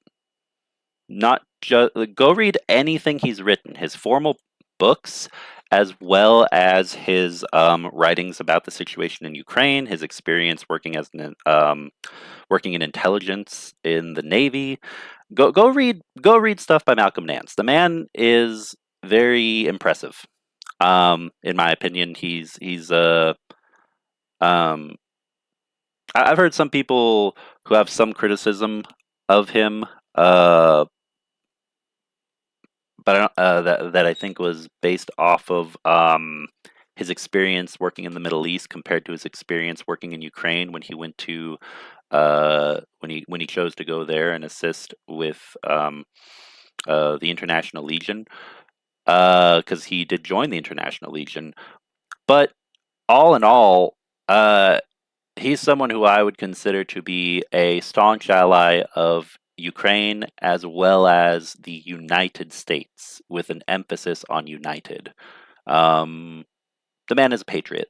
Not just go read anything he's written, his formal books, as well as his writings about the situation in Ukraine, his experience working as working in intelligence in the Navy. Go read stuff by Malcolm Nance. The man is very impressive. In my opinion, I've heard some people who have some criticism of him, but that I think was based off of his experience working in the Middle East compared to his experience working in Ukraine when he went to when he chose to go there and assist with the International Legion. because he did join the International Legion. But all in all, he's someone who I would consider to be a staunch ally of Ukraine as well as the United States, with an emphasis on united. Um, the man is a patriot.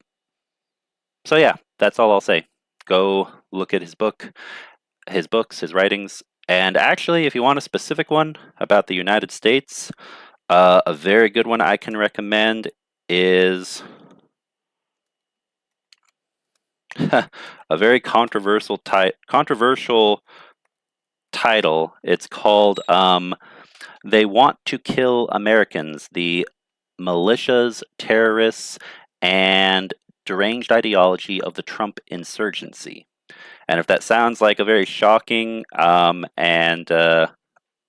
So yeah, that's all I'll say. Go look at his books, his writings, and actually, if you want a specific one about the United States, a very good one I can recommend is a very controversial title. It's called "They Want to Kill Americans: The Militias, Terrorists, and Deranged Ideology of the Trump Insurgency." And if that sounds like a very shocking and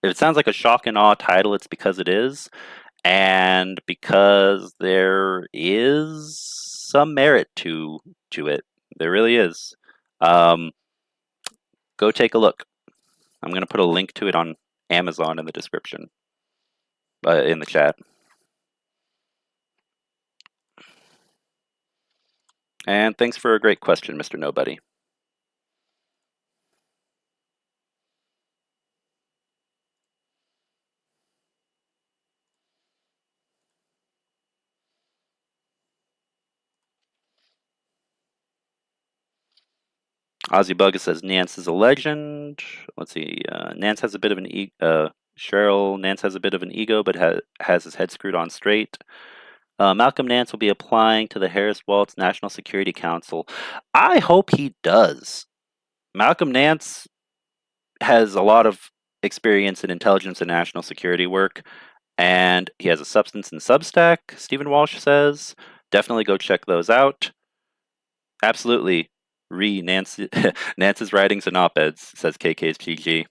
if it sounds like a shock and awe title, it's because it is, and because there is some merit to it. There really is. Um, go take a look. I'm going to put a link to it on Amazon in the description, in the chat. And thanks for a great question, Mr. Nobody. Ozzy Bug says Nance is a legend. Let's see. Nance has a bit of an Nance has a bit of an ego, but has his head screwed on straight. Malcolm Nance will be applying to the Harris Waltz National Security Council. I hope he does. Malcolm Nance has a lot of experience in intelligence and national security work, and he has a substance in Substack, Stephen Walsh says. Definitely go check those out. Absolutely. Nance's writings and op-eds, says KK's GG.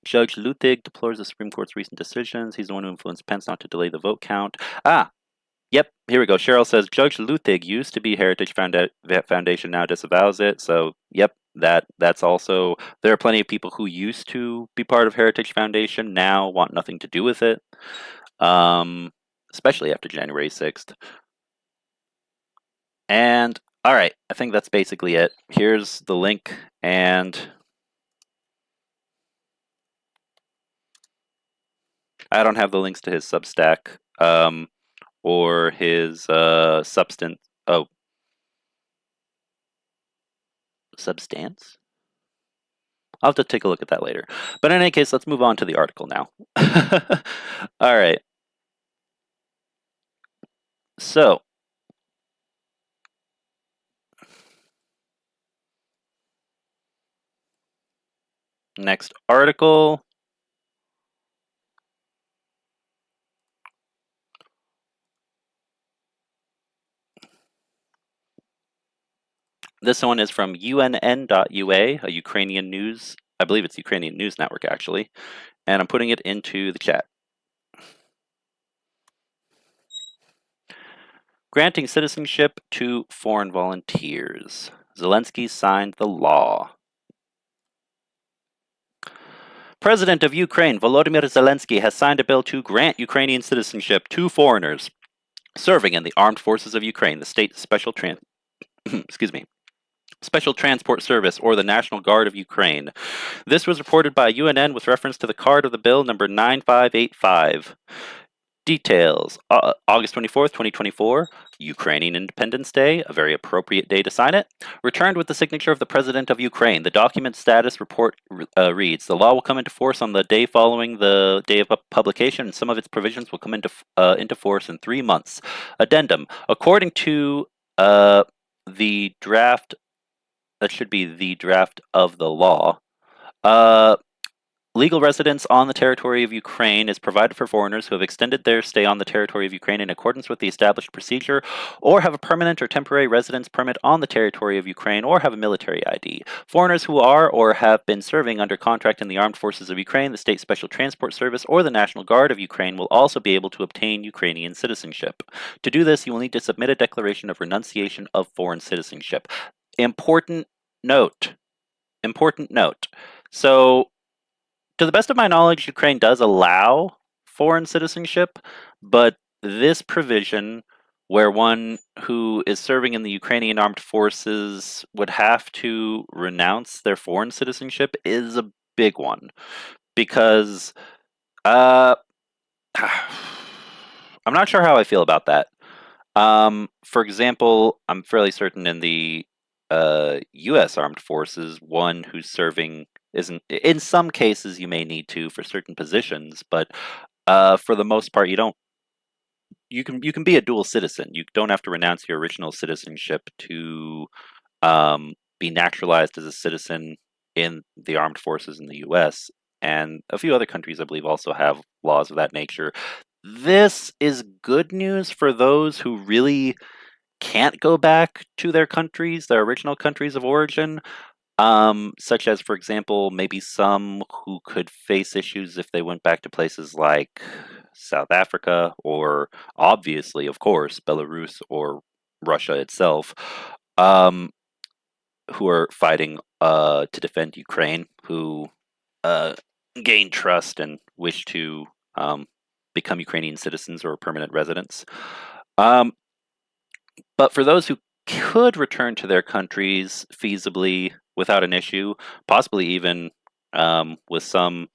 Judge Luthig deplores the Supreme Court's recent decisions. He's the one who influenced Pence not to delay the vote count. Yep, here we go. Cheryl says Judge Luthig used to be Heritage Foundation, now disavows it. So, yep, that's also... There are plenty of people who used to be part of Heritage Foundation, now want nothing to do with it. Especially after January 6th. And, alright, I think that's basically it. Here's the link, and... I don't have the links to his Substack, or his substance. Oh, Substance? I'll have to take a look at that later. But in any case, let's move on to the article now. All right. So, next article. This one is from UNN.ua, a Ukrainian news, I believe it's Ukrainian news network actually, and I'm putting it into the chat. Granting citizenship to foreign volunteers. Zelensky signed the law. President of Ukraine, Volodymyr Zelensky, has signed a bill to grant Ukrainian citizenship to foreigners serving in the armed forces of Ukraine, the state special Special Transport Service, or the National Guard of Ukraine. This was reported by UNN with reference to the card of the bill number 9585. Details. August 24th, 2024, Ukrainian Independence Day, a very appropriate day to sign it. Returned with the signature of the President of Ukraine. The document status report reads, the law will come into force on the day following the day of publication, and some of its provisions will come into force in 3 months. Addendum. According to the draft, that should be the draft of the law, legal residence on the territory of Ukraine is provided for foreigners who have extended their stay on the territory of Ukraine in accordance with the established procedure, or have a permanent or temporary residence permit on the territory of Ukraine, or have a military ID. Foreigners who are or have been serving under contract in the Armed Forces of Ukraine, the State Special Transport Service, or the National Guard of Ukraine will also be able to obtain Ukrainian citizenship. To do this, you will need to submit a declaration of renunciation of foreign citizenship. Important note. So, to the best of my knowledge, Ukraine does allow foreign citizenship, but this provision where one who is serving in the Ukrainian armed forces would have to renounce their foreign citizenship is a big one because uh, I'm not sure how I feel about that. For example, I'm fairly certain in the U.S. Armed Forces, one who's serving isn't. In some cases, you may need to for certain positions, but for the most part, you don't. You can be a dual citizen. You don't have to renounce your original citizenship to be naturalized as a citizen in the armed forces in the U.S. And a few other countries, I believe, also have laws of that nature. This is good news for those who really can't go back to their countries, their original countries of origin, such as, for example, maybe some who could face issues if they went back to places like South Africa or, obviously, of course, Belarus or Russia itself, um, who are fighting to defend Ukraine, who uh, gain trust and wish to become Ukrainian citizens or permanent residents. Um, but for those who could return to their countries feasibly without an issue, possibly even with some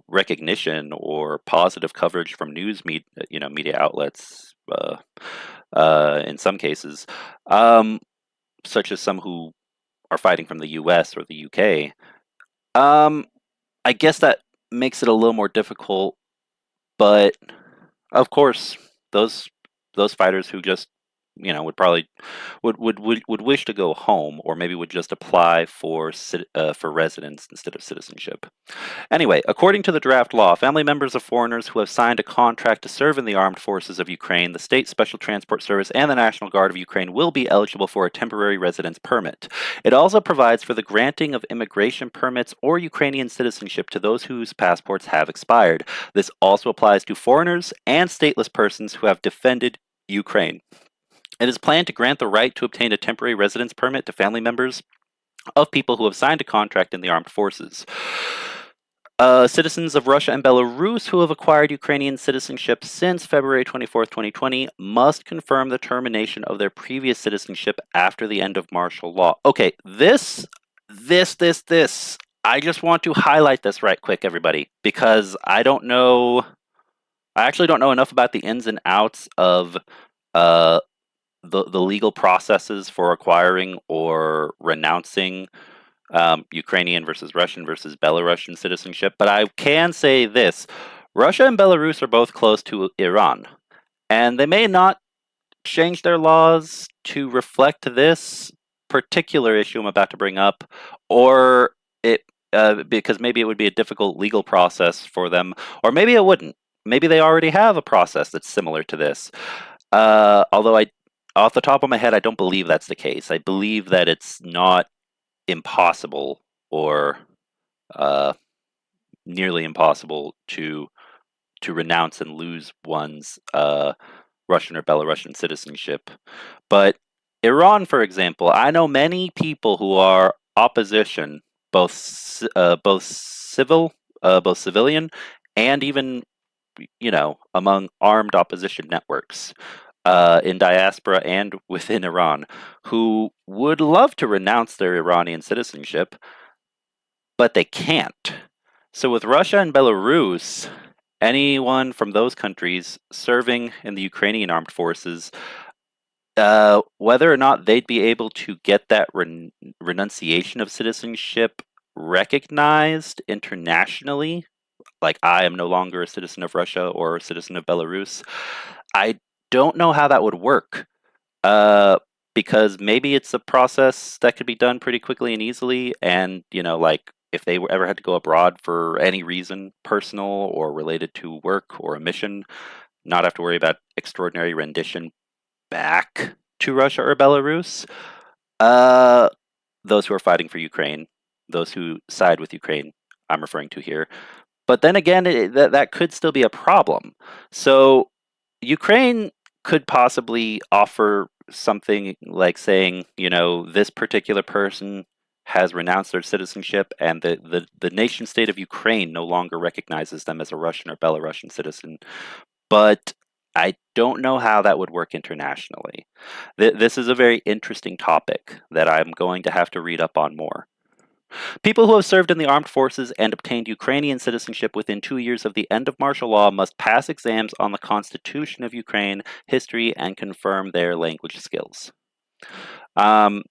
recognition or positive coverage from media outlets in some cases, um, such as some who are fighting from the U.S. or the U.K. I guess that makes it a little more difficult, but of course, those those fighters who just would probably would wish to go home, or maybe would just apply for residence instead of citizenship. Anyway, according to the draft law, family members of foreigners who have signed a contract to serve in the armed forces of Ukraine, the State Special Transport Service, and the National Guard of Ukraine will be eligible for a temporary residence permit. It also provides for the granting of immigration permits or Ukrainian citizenship to those whose passports have expired. This also applies to foreigners and stateless persons who have defended Ukraine. It is planned to grant the right to obtain a temporary residence permit to family members of people who have signed a contract in the armed forces. Citizens of Russia and Belarus who have acquired Ukrainian citizenship since February 24th, 2020 must confirm the termination of their previous citizenship after the end of martial law. Okay, this. I just want to highlight this right quick, everybody, because I actually don't know enough about the ins and outs of the legal processes for acquiring or renouncing Ukrainian versus Russian versus Belarusian citizenship. But I can say this: Russia and Belarus are both close to Iran, and they may not change their laws to reflect this particular issue I'm about to bring up, or it because maybe it would be a difficult legal process for them, or maybe it wouldn't. Maybe they already have a process that's similar to this. Although off the top of my head, I don't believe that's the case. I believe that it's not impossible or uh, nearly impossible to renounce and lose one's Russian or Belarusian citizenship. But Iran, for example, I know many people who are opposition, both civilian, and even among armed opposition networks in diaspora and within Iran, who would love to renounce their Iranian citizenship, but they can't. So with Russia and Belarus, anyone from those countries serving in the Ukrainian armed forces, whether or not they'd be able to get that renunciation of citizenship recognized internationally, like I am no longer a citizen of Russia or a citizen of Belarus, I don't know how that would work. Uh, because maybe it's a process that could be done pretty quickly and easily, and like if they ever had to go abroad for any reason, personal or related to work or a mission, not have to worry about extraordinary rendition back to Russia or Belarus. Uh, those who are fighting for Ukraine, those who side with Ukraine, I'm referring to here. But then again, that could still be a problem. So Ukraine could possibly offer something like saying, this particular person has renounced their citizenship, and the nation state of Ukraine no longer recognizes them as a Russian or Belarusian citizen. But I don't know how that would work internationally. This is a very interesting topic that I'm going to have to read up on more. People who have served in the armed forces and obtained Ukrainian citizenship within 2 years of the end of martial law must pass exams on the Constitution of Ukraine, history, and confirm their language skills. Um,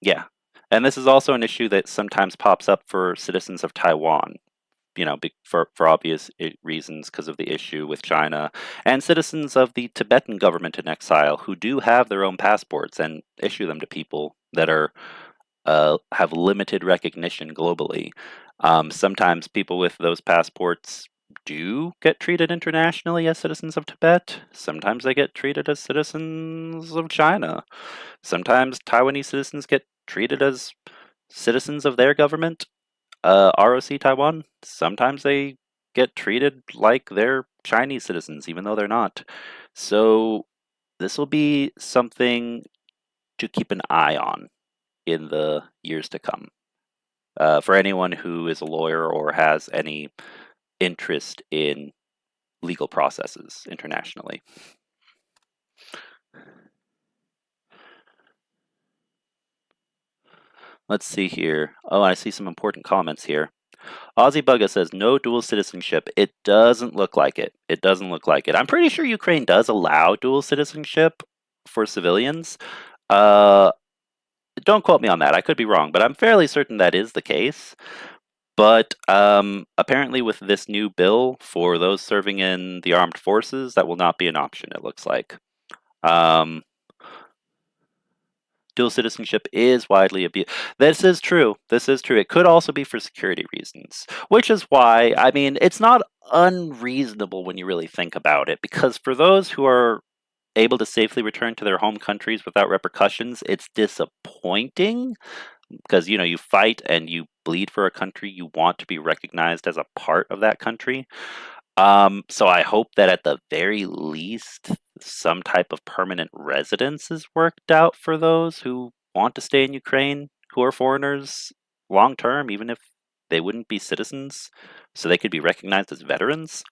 yeah. And this is also an issue that sometimes pops up for citizens of Taiwan, for obvious reasons because of the issue with China, and citizens of the Tibetan government in exile who do have their own passports and issue them to people that are have limited recognition globally. Sometimes people with those passports do get treated internationally as citizens of Tibet. Sometimes they get treated as citizens of China. Sometimes Taiwanese citizens get treated as citizens of their government, ROC Taiwan. Sometimes they get treated like they're Chinese citizens, even though they're not. So this will be something to keep an eye on in the years to come. For anyone who is a lawyer or has any interest in legal processes internationally. Let's see here. Oh, I see some important comments here. Ozzy Bugga says no dual citizenship. It doesn't look like it. It doesn't look like it. I'm pretty sure Ukraine does allow dual citizenship for civilians. Don't quote me on that. I could be wrong, but I'm fairly certain that is the case. But apparently, with this new bill for those serving in the armed forces, that will not be an option, it looks like. Dual citizenship is widely abused. This is true. This is true. It could also be for security reasons, which is why, I mean, it's not unreasonable when you really think about it, because for those who are able to safely return to their home countries without repercussions, it's disappointing because you fight and you bleed for a country, you want to be recognized as a part of that country. So I hope that at the very least some type of permanent residence is worked out for those who want to stay in Ukraine, who are foreigners long term, even if they wouldn't be citizens, so they could be recognized as veterans.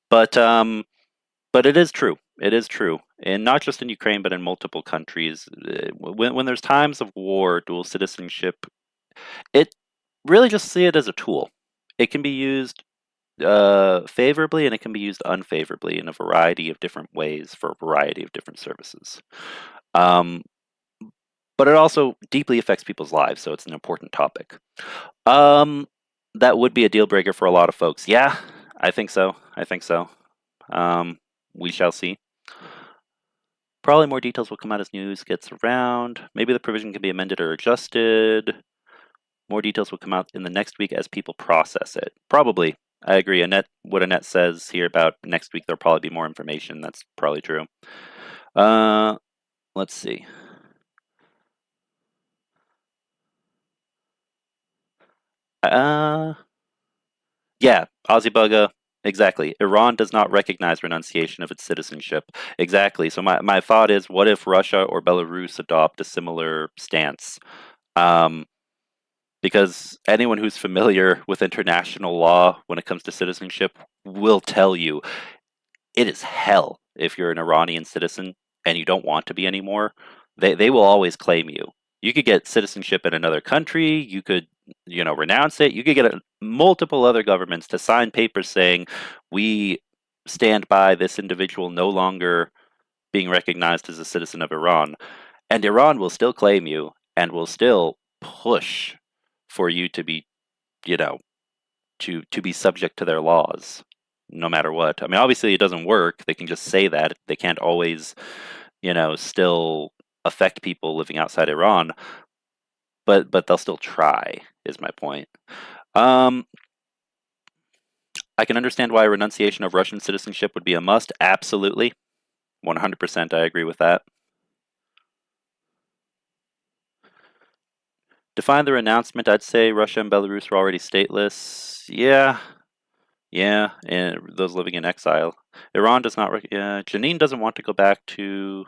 But it is true. It is true, and not just in Ukraine, but in multiple countries. When there's times of war, dual citizenship, it really just see it as a tool. It can be used favorably and it can be used unfavorably in a variety of different ways for a variety of different services. Um, but it also deeply affects people's lives, so it's an important topic. That would be a deal breaker for a lot of folks. Yeah, I think so. I think so. We shall see. Probably more details will come out as news gets around. Maybe the provision can be amended or adjusted. More details will come out in the next week as people process it. Probably. I agree. What Annette says here about next week, there'll probably be more information. That's probably true. Let's see. Yeah, Ozzy Bugga. Exactly. Iran does not recognize renunciation of its citizenship. Exactly. So my thought is, what if Russia or Belarus adopt a similar stance? Because anyone who's familiar with international law when it comes to citizenship will tell you it is hell if you're an Iranian citizen and you don't want to be anymore. They will always claim you. You could get citizenship in another country. You could, renounce it. You could get multiple other governments to sign papers saying we stand by this individual no longer being recognized as a citizen of Iran, and Iran will still claim you and will still push for you to be, you know, to be subject to their laws no matter what. I mean, obviously it doesn't work. They can just say that. They can't always, still affect people living outside Iran, but they'll still try, is my point. I can understand why a renunciation of Russian citizenship would be a must. Absolutely. 100% I agree with that. Define the renouncement. I'd say Russia and Belarus are already stateless. Yeah, and those living in exile. Iran does not. Janine doesn't want to go back to.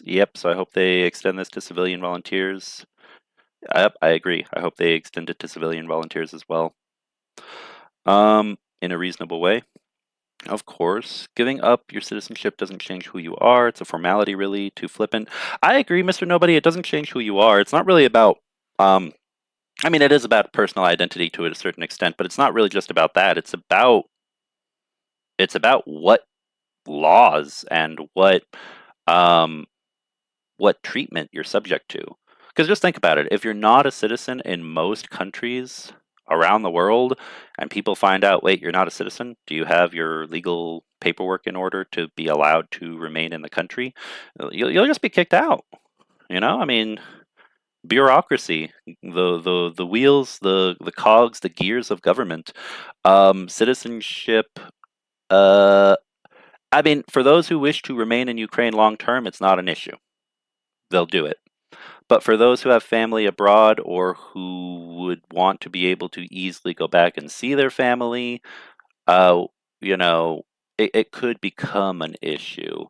Yep. So I hope they extend this to civilian volunteers. I agree. I hope they extend it to civilian volunteers as well. In a reasonable way. Of course, giving up your citizenship doesn't change who you are. It's a formality, really, too flippant. I agree, Mr. Nobody. It doesn't change who you are. It's not really about, I mean, it is about personal identity to a certain extent, but it's not really just about that. It's about what laws and um, what treatment you're subject to. Because just think about it. If you're not a citizen in most countries around the world and people find out, wait, you're not a citizen, do you have your legal paperwork in order to be allowed to remain in the country? You'll just be kicked out. I mean, bureaucracy, the wheels, the cogs, the gears of government. Citizenship. Uh, I mean, for those who wish to remain in Ukraine long term, it's not an issue. They'll do it. But for those who have family abroad or who would want to be able to easily go back and see their family, uh, you know, it could become an issue.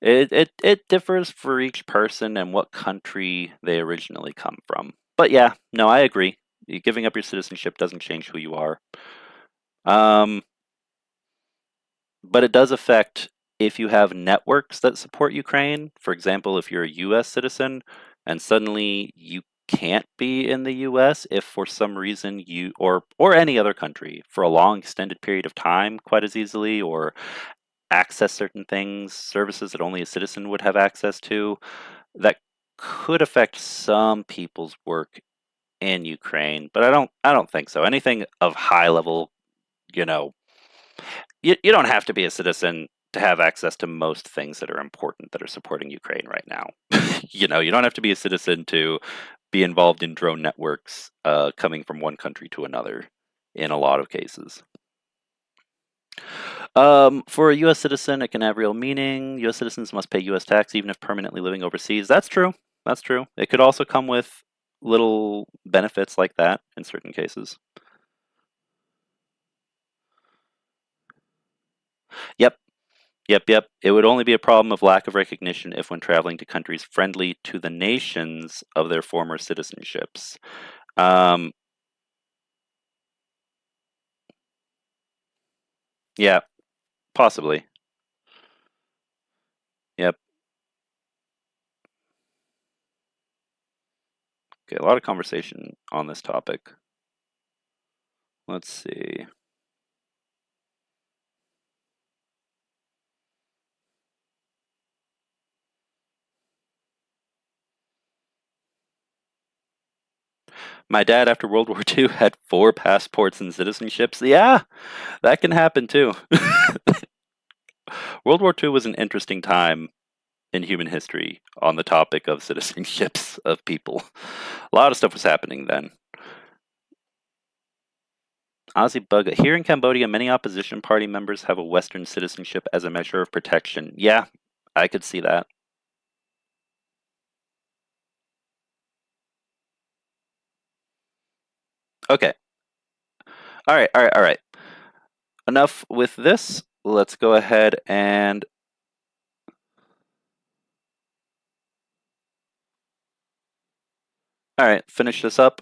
It differs for each person and what country they originally come from. But yeah, no, I agree. Giving up your citizenship doesn't change who you are. Um, but it does affect if you have networks that support Ukraine. For example, if you're a US citizen and suddenly you can't be in the US if for some reason you or any other country for a long extended period of time quite as easily, or access certain things, services that only a citizen would have access to, that could affect some people's work in Ukraine, but I don't think so. Anything of high level, you know, you don't have to be a citizen to have access to most things that are important that are supporting Ukraine right now. You don't have to be a citizen to be involved in drone networks coming from one country to another in a lot of cases. For a U.S. citizen, it can have real meaning. U.S. citizens must pay U.S. tax even if permanently living overseas. That's true. That's true. It could also come with little benefits like that in certain cases. Yep. Yep, yep. It would only be a problem of lack of recognition if when traveling to countries friendly to the nations of their former citizenships. Um, yeah, possibly. Yep. Okay, a lot of conversation on this topic. Let's see. My dad, after World War II, had 4 passports and citizenships. Yeah, that can happen too. World War II was an interesting time in human history on the topic of citizenships of people. A lot of stuff was happening then. Aussie Bug. Here in Cambodia, many opposition party members have a Western citizenship as a measure of protection. Yeah, I could see that. Okay. All right, all right, all right. Enough with this. Let's go ahead and all right, finish this up.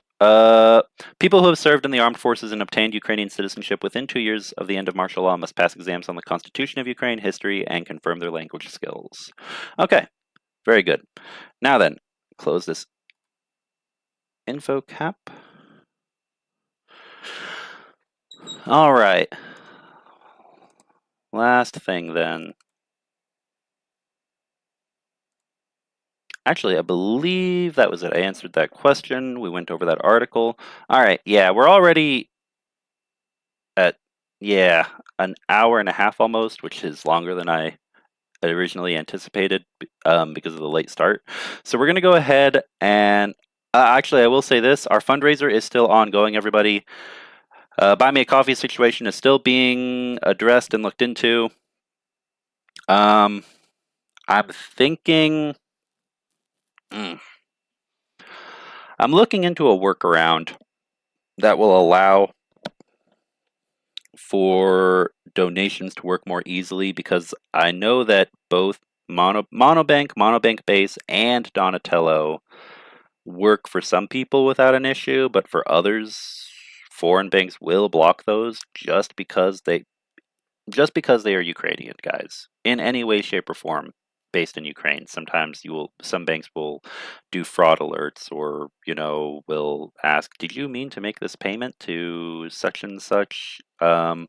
People who have served in the armed forces and obtained Ukrainian citizenship within 2 years of the end of martial law must pass exams on the Constitution of Ukraine, history, and confirm their language skills. Okay, very good. Now then, close this info cap. All right. Last thing then. Actually, I believe that was it. I answered that question. We went over that article. All right. Yeah, we're already at, yeah, an hour and a half almost, which is longer than I originally anticipated because of the late start. So we're going to go ahead and actually, I will say this. Our fundraiser is still ongoing, everybody. Buy Me a Coffee situation is still being addressed and looked into. I'm thinking... I'm looking into a workaround that will allow for donations to work more easily, because I know that both Monobank Base, and Donatello work for some people without an issue, but for others, foreign banks will block those just because they are Ukrainian guys in any way, shape, or form based in Ukraine. Sometimes some banks will do fraud alerts or, will ask, did you mean to make this payment to such and such? And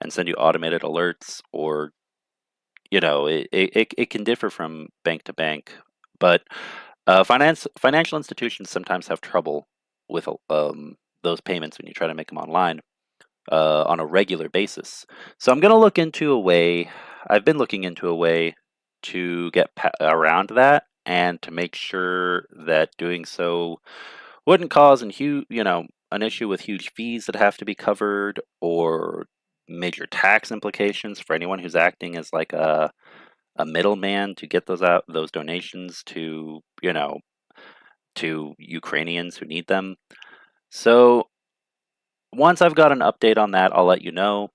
send you automated alerts, or, it can differ from bank to bank. But financial institutions sometimes have trouble with those payments when you try to make them online on a regular basis. So I'm going to look into a way, I've been looking into a way to get around that and to make sure that doing so wouldn't cause an issue with huge fees that have to be covered or major tax implications for anyone who's acting as like a middleman to get those donations to Ukrainians who need them. So once I've got an update on that, I'll let you know.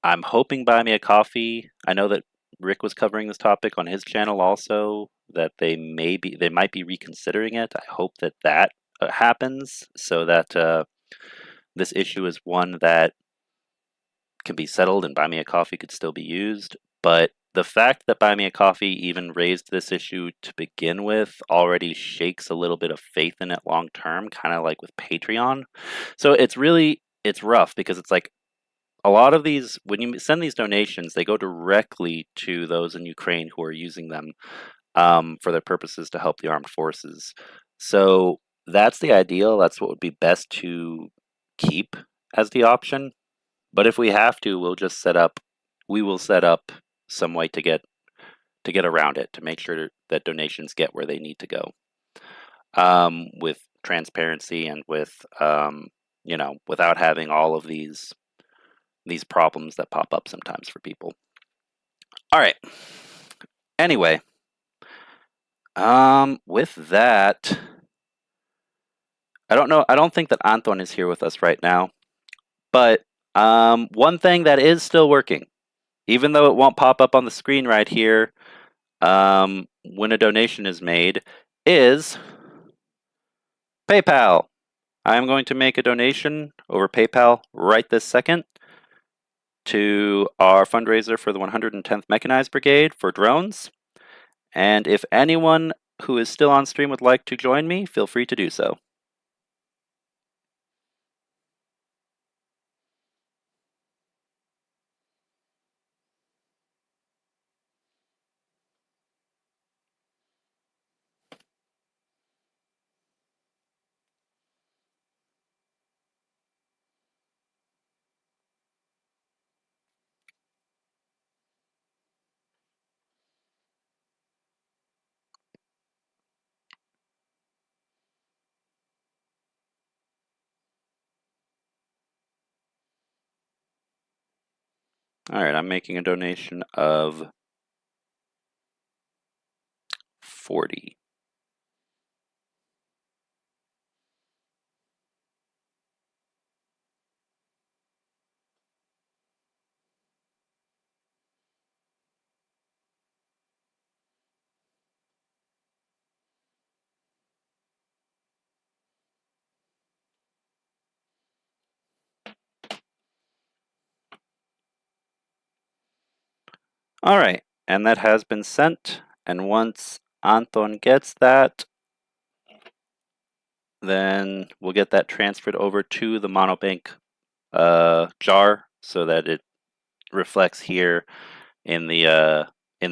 I'm hoping Buy Me a Coffee. I know that Rick was covering this topic on his channel also, that they might be reconsidering it. I hope that happens so that this issue is one that can be settled and Buy Me a Coffee could still be used. But the fact that Buy Me a Coffee even raised this issue to begin with already shakes a little bit of faith in it long term, kind of like with Patreon. So it's rough because it's like a lot of these, when you send these donations, they go directly to those in Ukraine who are using them for their purposes to help the armed forces. So that's the ideal. That's what would be best to keep as the option. But if we have to, we will set up some way to get around it, to make sure that donations get where they need to go, with transparency and with without having all of these problems that pop up sometimes for people. All right. Anyway, with that, I don't know. I don't think that Anton is here with us right now, but one thing that is still working, even though it won't pop up on the screen right here, when a donation is made, is PayPal. I'm going to make a donation over PayPal right this second to our fundraiser for the 110th Mechanized Brigade for drones. And if anyone who is still on stream would like to join me, feel free to do so. All right, I'm making a donation of 40. All right, and that has been sent. And once Anton gets that, then we'll get that transferred over to the monobank jar so that it reflects here in the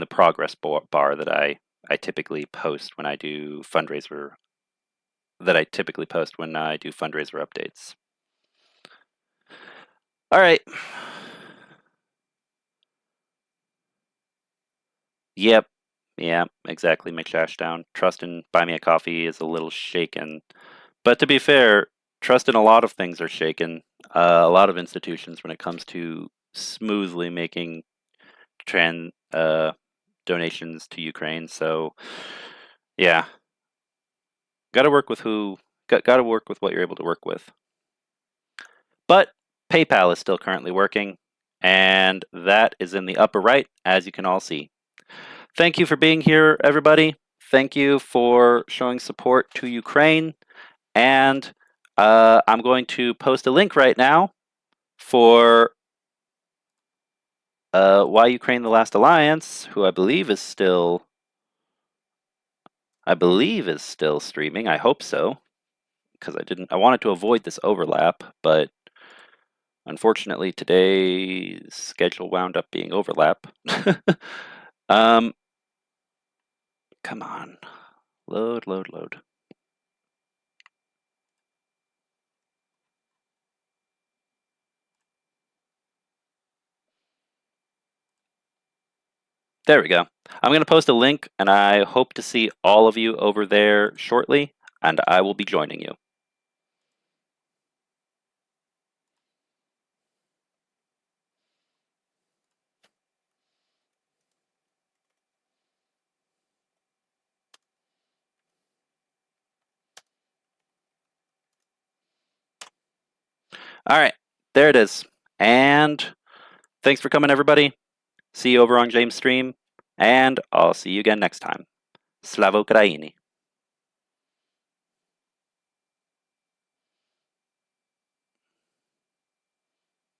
progress bar that I typically post when I do fundraiser updates. All right. Yep. Yeah, exactly, McShashdown. Trust in Buy Me a Coffee is a little shaken. But to be fair, trust in a lot of things are shaken. A lot of institutions when it comes to smoothly making donations to Ukraine. So, yeah, got to work with what you're able to work with. But PayPal is still currently working, and that is in the upper right, as you can all see. Thank you for being here, everybody. thank you for showing support to Ukraine. And I'm going to post a link right now for Why Ukraine the Last Alliance, who I believe is still streaming. I hope so, because I wanted to avoid this overlap, but unfortunately today's schedule wound up being overlap. Come on. Load. There we go. I'm going to post a link, and I hope to see all of you over there shortly, and I will be joining you. All right, there it is. And thanks for coming, everybody. See you over on James' stream, and I'll see you again next time. Slava Ukraini.